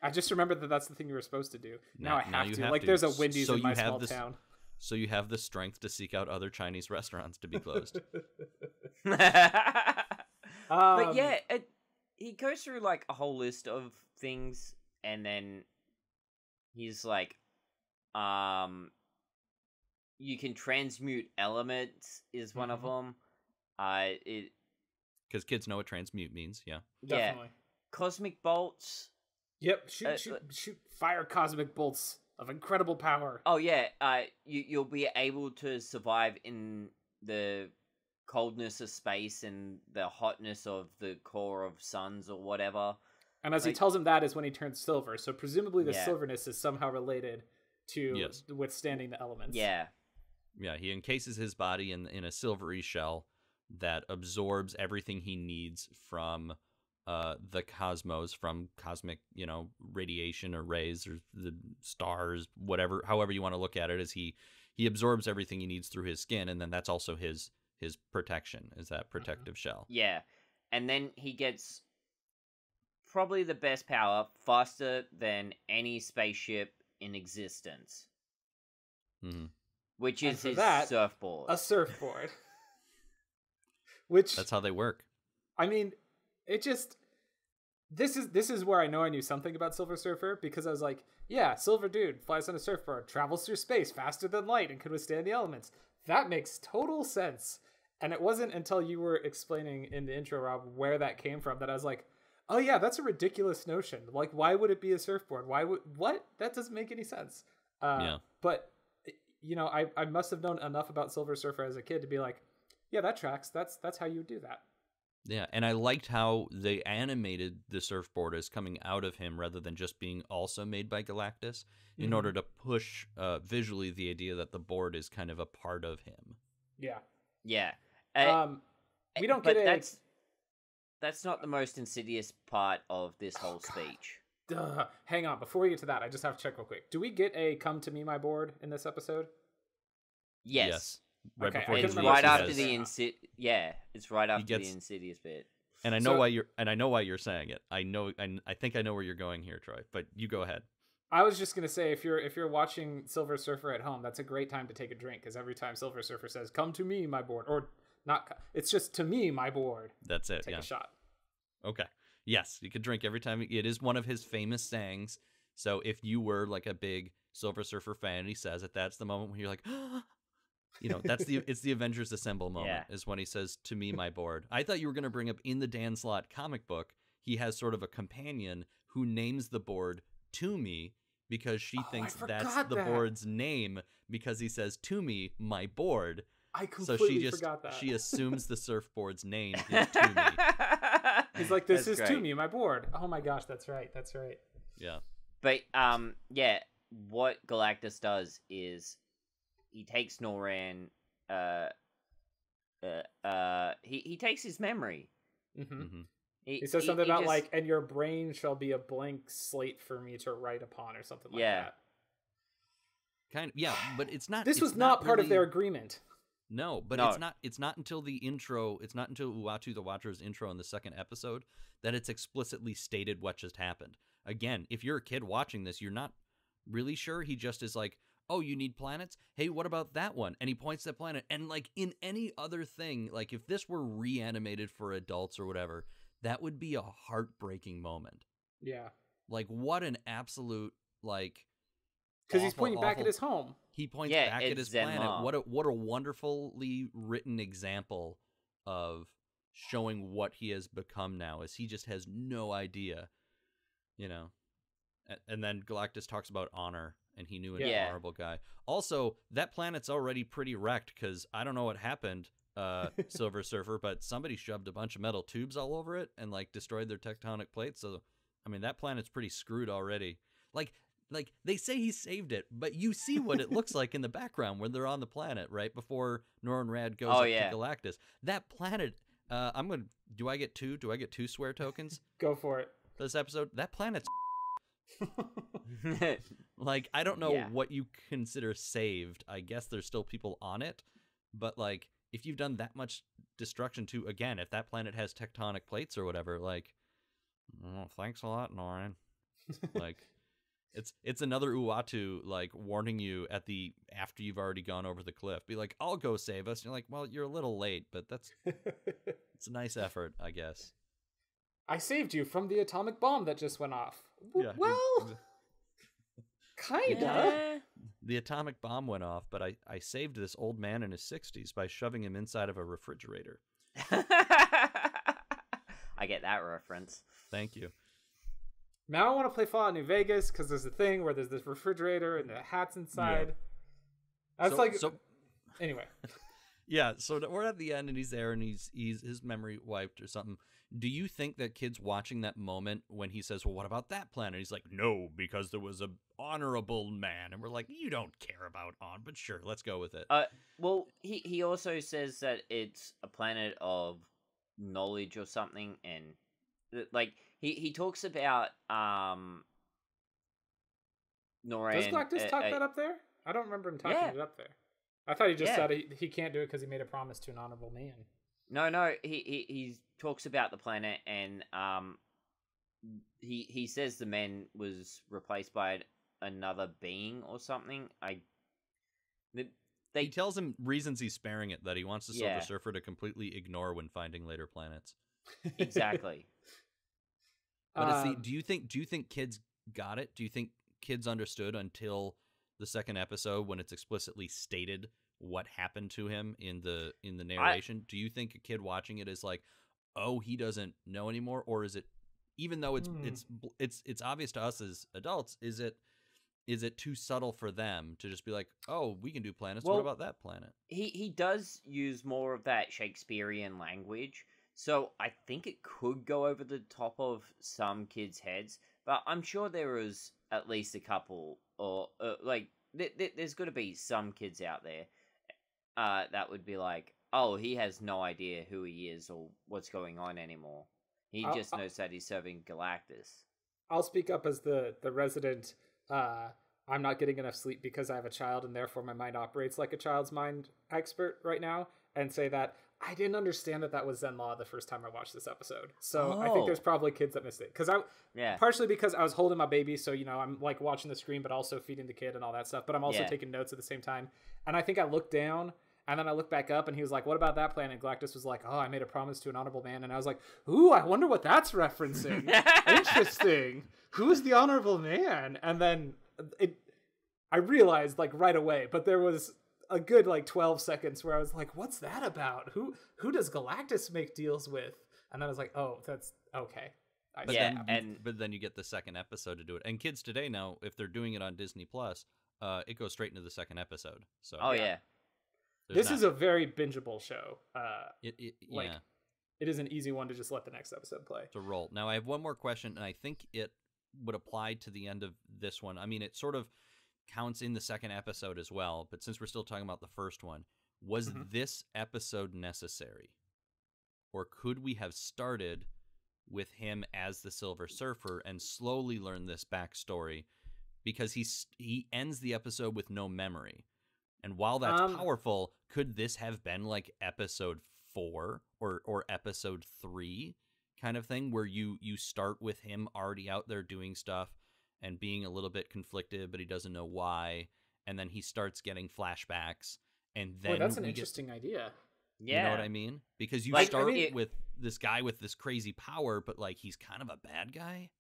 I just remembered that that's the thing you were supposed to do. Now I have to. Like, there's a Wendy's in my small town. So you have the strength to seek out other Chinese restaurants to be closed. But yeah, he goes through like a whole list of things, and then he's like, you can transmute elements is one of them. Because kids know what transmute means, yeah. Definitely. Cosmic bolts. Yep, shoot fire cosmic bolts of incredible power. Oh yeah, you'll be able to survive in the coldness of space and the hotness of the core of suns or whatever. And as he tells him that is when he turns silver. So presumably the Yeah. silverness is somehow related to Yes. withstanding the elements. Yeah. Yeah, he encases his body in a silvery shell that absorbs everything he needs from the cosmos, from cosmic, radiation or rays or the stars, whatever, however you want to look at it, as he absorbs everything he needs through his skin, and then that's also his protection, is that protective shell. Yeah. And then he gets probably the best power, faster than any spaceship in existence. Mm-hmm. Which And is for his that, surfboard. A surfboard. Which, That's how they work. I mean, it just... This is where I know I knew something about Silver Surfer, because I was like, yeah, Silver Dude flies on a surfboard, travels through space faster than light, and can withstand the elements. That makes total sense. And it wasn't until you were explaining in the intro, Rob, where that came from that I was like, oh yeah, that's a ridiculous notion. Like, why would it be a surfboard? What? That doesn't make any sense. Yeah. But, I must have known enough about Silver Surfer as a kid to be like, yeah, that tracks. That's how you do that. Yeah, and I liked how they animated the surfboard as coming out of him rather than just being also made by Galactus, in order to push visually the idea that the board is kind of a part of him. Yeah. Yeah. We don't but get that's not the most insidious part of this whole speech. Duh. Hang on, before we get to that, I just have to check real quick. Do we get a "Come to Me, my board" in this episode? Yes. Right Okay, before I he It's couldn't leaves, right he after has- the it's right after gets- the insidious bit. And I know So- why you're saying it. I think I know where you're going here, Troy. But you go ahead. I was just gonna say, if you're watching Silver Surfer at home, that's a great time to take a drink, because every time Silver Surfer says "Come to me, my board," or not, it's just "To me, my board." That's it. Take Yeah. a shot. Okay. Yes, you could drink every time. It is one of his famous sayings. So if you were like a big Silver Surfer fan and he says it, that's the moment when you're like, it's the Avengers Assemble moment, is when he says, "To me, my board." I thought you were going to bring up in the Dan Slott comic book, he has sort of a companion who names the board To Me because she thinks that's forgot the that. board's name because he says, "To me, my board." I So completely forgot that. she assumes the surfboard's name is To Me. He's like, "This That's is To great. me, my board." Oh my gosh, that's right. That's right. Yeah. But what Galactus does is he takes Noran. He takes his memory. Mm-hmm. Hmm. He says something about like, "And your brain shall be a blank slate for me to write upon," or something like Yeah. that. Kind of, yeah, but it's not. This it's was not part of really- their agreement. No, but No. it's not. It's not until the intro. It's not until Uatu the Watcher's intro in the second episode that it's explicitly stated what just happened. Again, if you're a kid watching this, you're not really sure. He just is like, "Oh, you need planets? Hey, what about that one?" And he points to that planet. And like in any other thing, like if this were reanimated for adults or whatever, that would be a heartbreaking moment. Yeah, Like what an absolute like. because he's awful, pointing back awful- at his home. He points Yeah, back at it's his Zenma. planet. What a wonderfully written example of showing what he has become now, as he just has no idea, And then Galactus talks about honor, and he knew an Yeah. honorable guy. Also, that planet's already pretty wrecked because I don't know what happened, Silver Surfer, but somebody shoved a bunch of metal tubes all over it and like destroyed their tectonic plates. So, I mean, that planet's pretty screwed already. Like they say he saved it, but you see what it looks like in the background when they're on the planet right before Norrin Rad goes up to Galactus. That planet. Do I get two? Do I get two swear tokens Go for it. for this episode? That planet's like I don't know Yeah. what you consider saved. I guess there's still people on it, but like if you've done that much destruction to again, if that planet has tectonic plates or whatever, like, thanks a lot, Norrin. Like. It's another Uatu like warning you after you've already gone over the cliff. Be like, "I'll go save us." And you're like, "Well, you're a little late, but it's a nice effort, I guess." I saved you from the atomic bomb that just went off. Yeah, Well, kinda. Yeah. the atomic bomb went off, but I saved this old man in his 60s by shoving him inside of a refrigerator. I get that reference. Thank you. Now I want to play Fallout New Vegas because there's a thing where there's this refrigerator and the hats inside. That's anyway. Yeah, so we're at the end and he's there and he's his memory wiped or something. Do you think that kids watching that moment when he says, well, what about that planet? He's like, no, because there was a honorable man. And we're like, you don't care about but sure, let's go with it. Well, he also says that it's a planet of knowledge or something. And like, he talks about, Noran. Does Galactus talk that up there? I don't remember him talking it up there. I thought he just said he can't do it because he made a promise to an honorable man. No, he talks about the planet, and he says the man was replaced by another being or something. He tells him reasons he's sparing it, that he wants the Silver Surfer to completely ignore when finding later planets. Exactly. But do you think kids got it? Do you think kids understood until the second episode when it's explicitly stated what happened to him in the narration? Do you think a kid watching it is like, oh, he doesn't know anymore? Or is it, even though it's obvious to us as adults, is it too subtle for them to just be like, oh, we can do planets, what about that planet? He does use more of that Shakespearean language, so I think it could go over the top of some kids' heads, but I'm sure there is at least a couple, or there's got to be some kids out there that would be like, oh, he has no idea who he is or what's going on anymore. He just knows that he's serving Galactus. I'll speak up as the resident, I'm not getting enough sleep because I have a child and therefore my mind operates like a child's mind expert right now, and say that I didn't understand that was Zenlaw the first time I watched this episode. So I think there's probably kids that missed it. Partially because I was holding my baby, so, I'm like watching the screen, but also feeding the kid and all that stuff. But I'm also taking notes at the same time. And I think I looked down and then I looked back up and he was like, what about that planet? And Galactus was like, oh, I made a promise to an honorable man. And I was like, ooh, I wonder what that's referencing. Interesting. Who's the honorable man? And then I realized like right away, but there was a good like 12 seconds where I was like, what's that about? Who does Galactus make deals with? And then I was like, oh, that's okay. But then you get the second episode to do it. And kids today now, if they're doing it on Disney Plus, it goes straight into the second episode. So this is a very bingeable show. It is an easy one to just let the next episode play. To roll. Now I have one more question, and I think it would apply to the end of this one. I mean, it sort of counts in the second episode as well, but since we're still talking about the first one, was this episode necessary? Or could we have started with him as the Silver Surfer and slowly learn this backstory? Because he ends the episode with no memory. And while that's powerful, could this have been like episode 4 or episode 3 kind of thing, where you start with him already out there doing stuff and being a little bit conflicted, but he doesn't know why, and then he starts getting flashbacks, and then that's an interesting idea. Yeah. You know what I mean? Because you start with this guy with this crazy power, but like he's kind of a bad guy.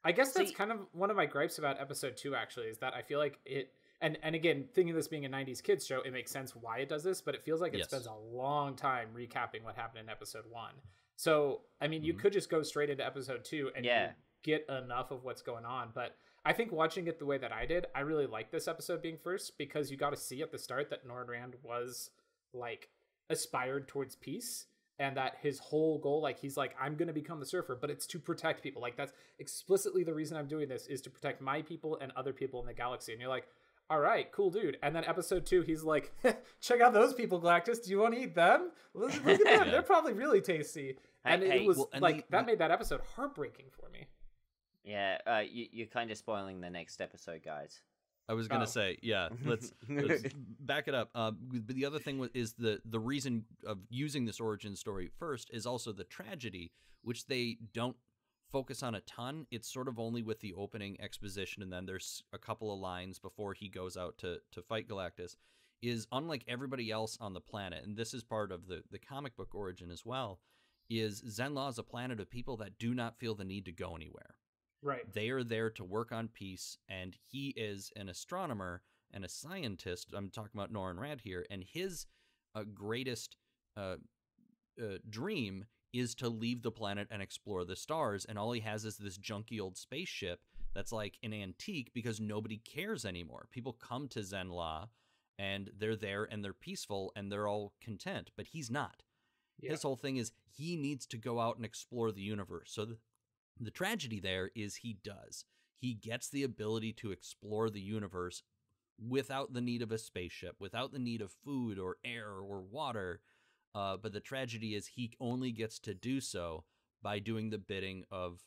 I guess that's kind of one of my gripes about episode 2, actually, is that I feel like it, and again, thinking of this being a 90s kids show, it makes sense why it does this, but it feels like it spends a long time recapping what happened in episode 1. So, I mean, you could just go straight into episode 2 and get enough of what's going on. But I think watching it the way that I did, I really like this episode being first, because you got to see at the start that Norrin Rand was like aspired towards peace, and that his whole goal, like he's like, I'm going to become the Surfer, but it's to protect people. Like that's explicitly the reason I'm doing this, is to protect my people and other people in the galaxy. And you're like, all right, cool, dude. And then episode 2, he's like, check out those people, Galactus. Do you want to eat them? Look at them. They're probably really tasty. And it was that made that episode heartbreaking for me. Yeah, you're kind of spoiling the next episode, guys. I was gonna say, let's back it up. But the other thing is the reason of using this origin story first is also the tragedy, which they don't focus on a ton. It's sort of only with the opening exposition, and then there's a couple of lines before he goes out to fight Galactus. Is unlike everybody else on the planet, and this is part of the comic book origin as well, is Zenlaw is a planet of people that do not feel the need to go anywhere. Right. They are there to work on peace, and he is an astronomer and a scientist. I'm talking about Norrin Rand here, and his greatest dream is to leave the planet and explore the stars, and all he has is this junky old spaceship that's like an antique because nobody cares anymore. People come to Zenla, and they're there, and they're peaceful, and they're all content, but he's not. Yeah. His whole thing is he needs to go out and explore the universe. So the tragedy there is he does. He gets the ability to explore the universe without the need of a spaceship, without the need of food or air or water. But the tragedy is he only gets to do so by doing the bidding of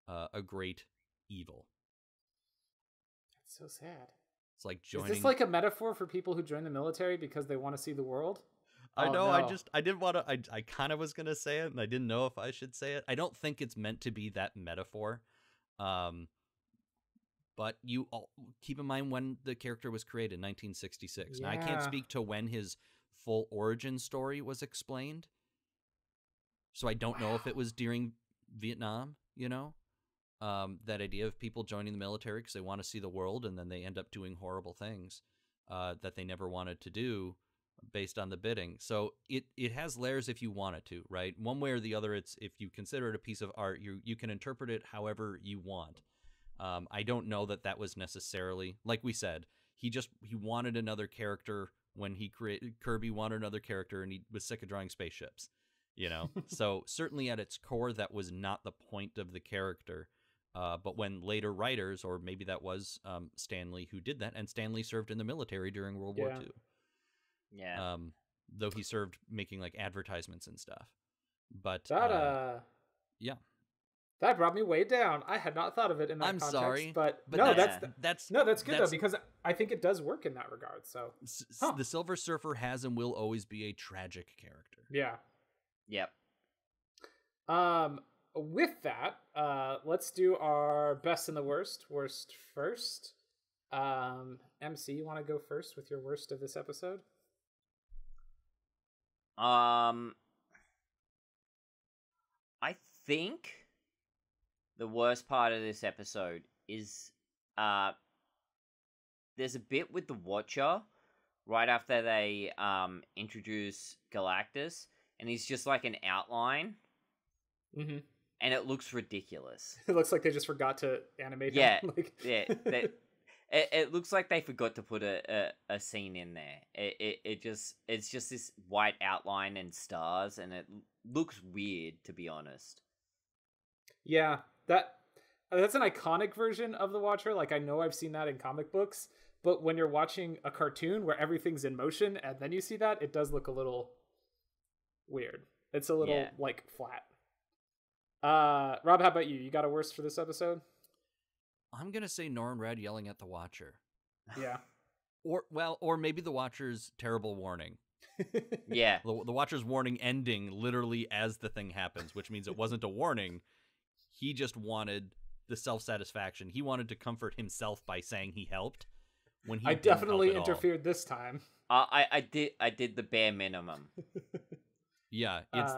a great evil. That's so sad. It's like joining... Is this like a metaphor for people who join the military because they want to see the world? I know, no. I didn't want to, I kind of was going to say it, and I didn't know if I should say it. I don't think it's meant to be that metaphor. But you all, keep in mind when the character was created, 1966. Yeah. Now, I can't speak to when his full origin story was explained. So I don't know if it was during Vietnam, you know? That idea of people joining the military because they want to see the world, and then they end up doing horrible things that they never wanted to do based on the bidding. So it has layers if you want it to, right? One way or the other, it's if you consider it a piece of art, you can interpret it however you want. I don't know that was necessarily, like we said, he wanted another character when he created Kirby wanted another character, and he was sick of drawing spaceships, you know? So certainly at its core, that was not the point of the character. But when later writers, or maybe that was Stan Lee who did that, and Stan Lee served in the military during World War II. Yeah. Though he served making like advertisements and stuff. But yeah. That brought me way down. I had not thought of it in that context. I'm sorry, but no, that's good though, because I think it does work in that regard. So the Silver Surfer has and will always be a tragic character. Yeah. Yep. With that, let's do our best and the worst. Worst first. MC, you want to go first with your worst of this episode? I think the worst part of this episode is there's a bit with the Watcher right after they introduce Galactus, and he's just like an outline. Mm-hmm. And it looks ridiculous. It looks like they just forgot to animate him. Yeah. Yeah. It looks like they forgot to put a scene in there. It's just this white outline and stars, and it looks weird, to be honest. Yeah, that's an iconic version of the Watcher. Like, I know I've seen that in comic books, but when you're watching a cartoon where everything's in motion and then you see that, it does look a little weird. It's a little like flat. Rob, how about you? You got a worst for this episode? I'm gonna say Norrin Red yelling at the Watcher. Yeah. Or maybe the Watcher's terrible warning. Yeah. The Watcher's warning ending literally as the thing happens, which means it wasn't a warning. He just wanted the self-satisfaction. He wanted to comfort himself by saying he helped. When he definitely interfered this time. I did the bare minimum. Yeah, it's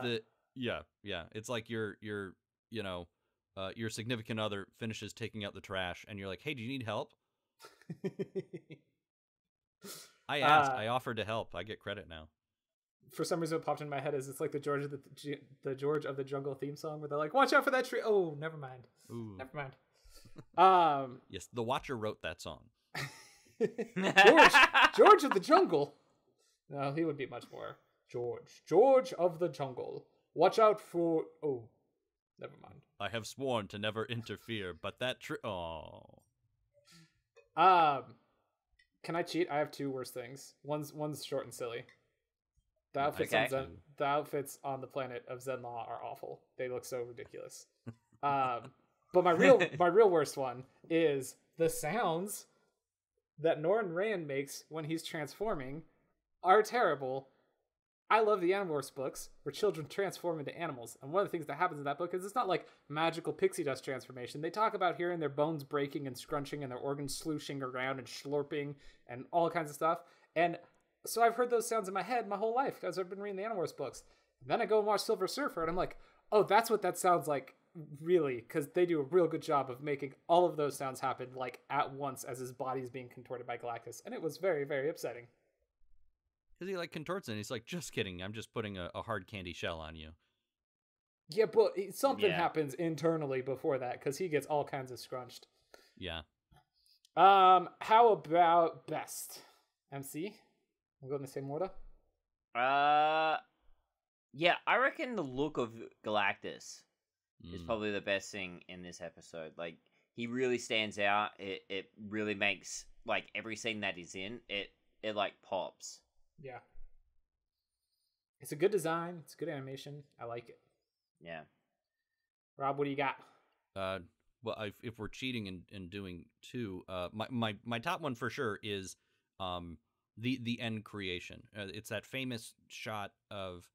it's like your significant other finishes taking out the trash, and you're like, "Hey, do you need help?" I asked. I offered to help. I get credit now. For some reason, what popped in my head is it's like the George of the Jungle theme song, where they're like, "Watch out for that tree." Oh, never mind. Ooh. Never mind. Yes, the Watcher wrote that song. George of the Jungle. No, he would be much more. George of the Jungle. Watch out for... Oh, never mind. I have sworn to never interfere, but that Oh. Can I cheat? I have two worst things. One's short and silly. The outfits on the planet of Zenla are awful. They look so ridiculous. But my real worst one is the sounds that Norrin Rand makes when he's transforming are terrible. I love the Animorphs books where children transform into animals. And one of the things that happens in that book is it's not like magical pixie dust transformation. They talk about hearing their bones breaking and scrunching and their organs slooshing around and slurping and all kinds of stuff. And so I've heard those sounds in my head my whole life because I've been reading the Animorphs books. And then I go and watch Silver Surfer and I'm like, oh, that's what that sounds like, really, because they do a real good job of making all of those sounds happen like at once as his body's being contorted by Galactus. And it was very, very upsetting. Because he like contorts it and he's like, just kidding, I'm just putting a hard candy shell on you. Yeah, but something Yeah. happens internally before that because he gets all kinds of scrunched. Yeah. How about best? MC? We'll go in the same order. Yeah, I reckon the look of Galactus is Mm. probably the best thing in this episode. Like, he really stands out. It really makes, like, every scene that he's in, it like pops. Yeah. It's a good design. It's good animation. I like it. Yeah. Rob, what do you got? Well, if we're cheating and doing two, my top one for sure is the end creation. It's that famous shot of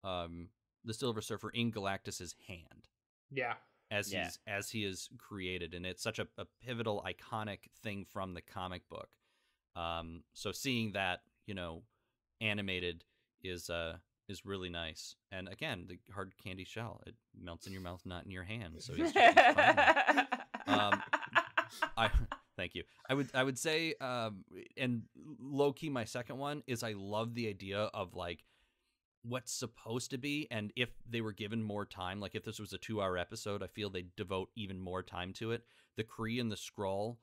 the Silver Surfer in Galactus's hand Yeah. as he is created, and it's such a pivotal, iconic thing from the comic book. So seeing that, animated is really nice. And again, the hard candy shell, it melts in your mouth, not in your hand. So he's fine. Thank you. I would say, and low key, my second one is I love the idea of like what's supposed to be, and if they were given more time, like if this was a 2-hour episode, I feel they'd devote even more time to it. The Kree and the Skrull,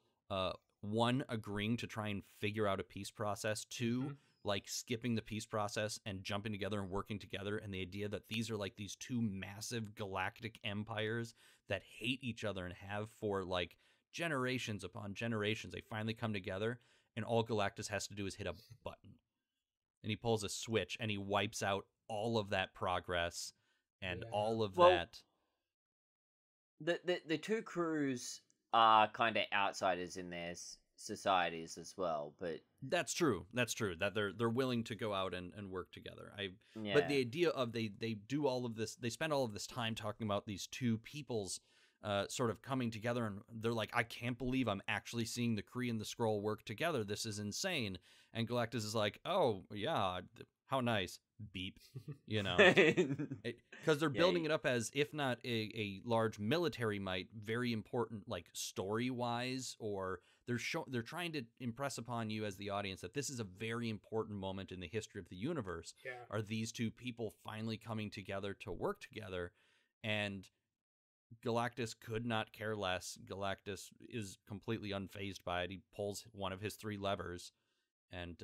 one, agreeing to try and figure out a peace process, two, like skipping the peace process and jumping together and working together, and the idea that these are like these two massive galactic empires that hate each other and have for like generations upon generations. They finally come together, and all Galactus has to do is hit a button, and he pulls a switch, and he wipes out all of that progress and all of that. The two crews are kind of outsiders in their societies as well, but that's true that they're willing to go out and work together. But the idea of they do all of this, they spend all of this time talking about these two peoples sort of coming together, and they're like, I can't believe I'm actually seeing the Kree and the Skrull work together. This is insane. And Galactus is like, oh yeah, how nice, beep, because they're building it up as, if not a large military might, very important, like story wise, or they're trying to impress upon you as the audience that this is a very important moment in the history of the universe. Are these two people finally coming together to work together? And Galactus could not care less. Galactus is completely unfazed by it. He pulls one of his 3 levers, and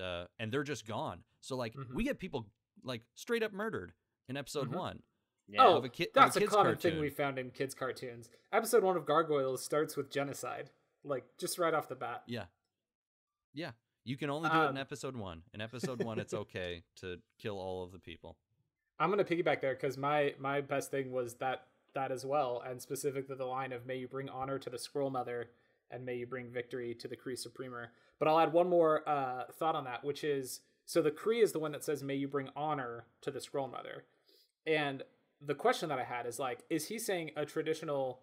they're just gone. So like we get people like straight up murdered in episode 1. Yeah. That's a common cartoon. thing we found in kids' cartoons. Episode 1 of Gargoyles starts with genocide, like just right off the bat. Yeah. You can only do it in episode 1. In episode 1, it's okay to kill all of the people. I'm gonna piggyback there because my best thing was that as well, and specifically the line of "May you bring honor to the Skrull Mother, and may you bring victory to the Kree Supremer." But I'll add one more thought on that, which is, so the Kree is the one that says, "May you bring honor to the Skrull Mother," and the question that I had is like, is he saying a traditional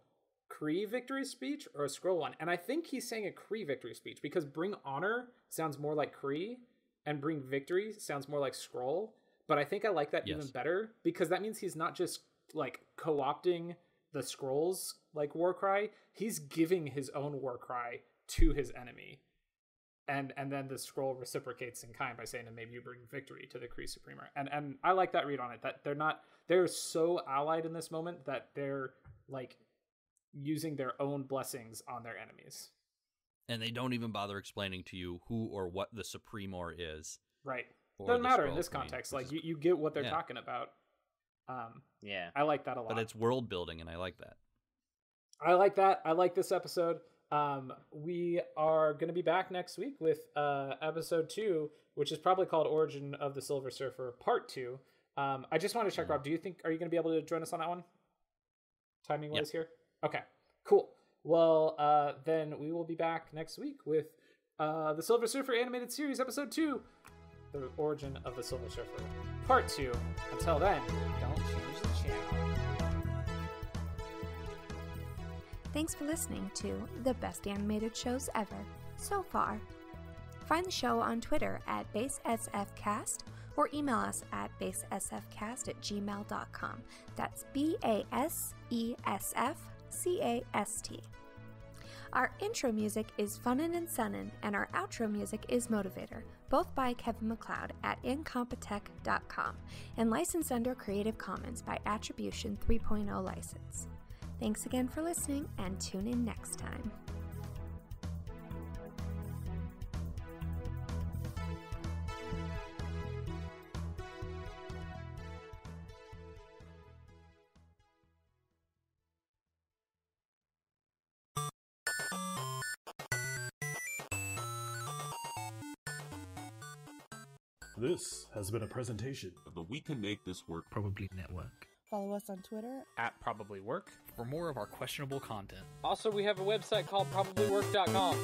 Kree victory speech or a Skrull one? And I think he's saying a Kree victory speech, because bring honor sounds more like Kree, and bring victory sounds more like Skrull. But I think I like that even better, because that means he's not just like co-opting the Skrulls like war cry, he's giving his own war cry to his enemy, and then the Skrull reciprocates in kind by saying, and maybe you bring victory to the Kree Supremer. And I like that read on it, that they're so allied in this moment that they're like using their own blessings on their enemies, and they don't even bother explaining to you who or what the Supremor is. Right. Doesn't matter in this context. Like you get what they're talking about. I like that a lot. But it's world building, and I like that. I like that. I like this episode. We are going to be back next week with episode 2, which is probably called Origin of the Silver Surfer Part 2. I just want to check, Rob, are you going to be able to join us on that one? Timing wise here? Okay, cool. Well, then we will be back next week with the Silver Surfer animated series, episode 2. The Origin of the Silver Surfer Part 2. Until then, don't change the channel. Thanks for listening to the best animated shows ever so far. Find the show on Twitter at BaseSFcast or email us at basesfcast@gmail.com. That's BASESFCAST. Our intro music is Funnin' and Sunnin', and our outro music is Motivator, both by Kevin MacLeod at incompetech.com, and licensed under Creative Commons by Attribution 3.0 license. Thanks again for listening, and tune in next time. This has been a presentation of the We Can Make This Work Probably Network. Follow us on Twitter at Probably Work for more of our questionable content. Also, we have a website called probablywork.com.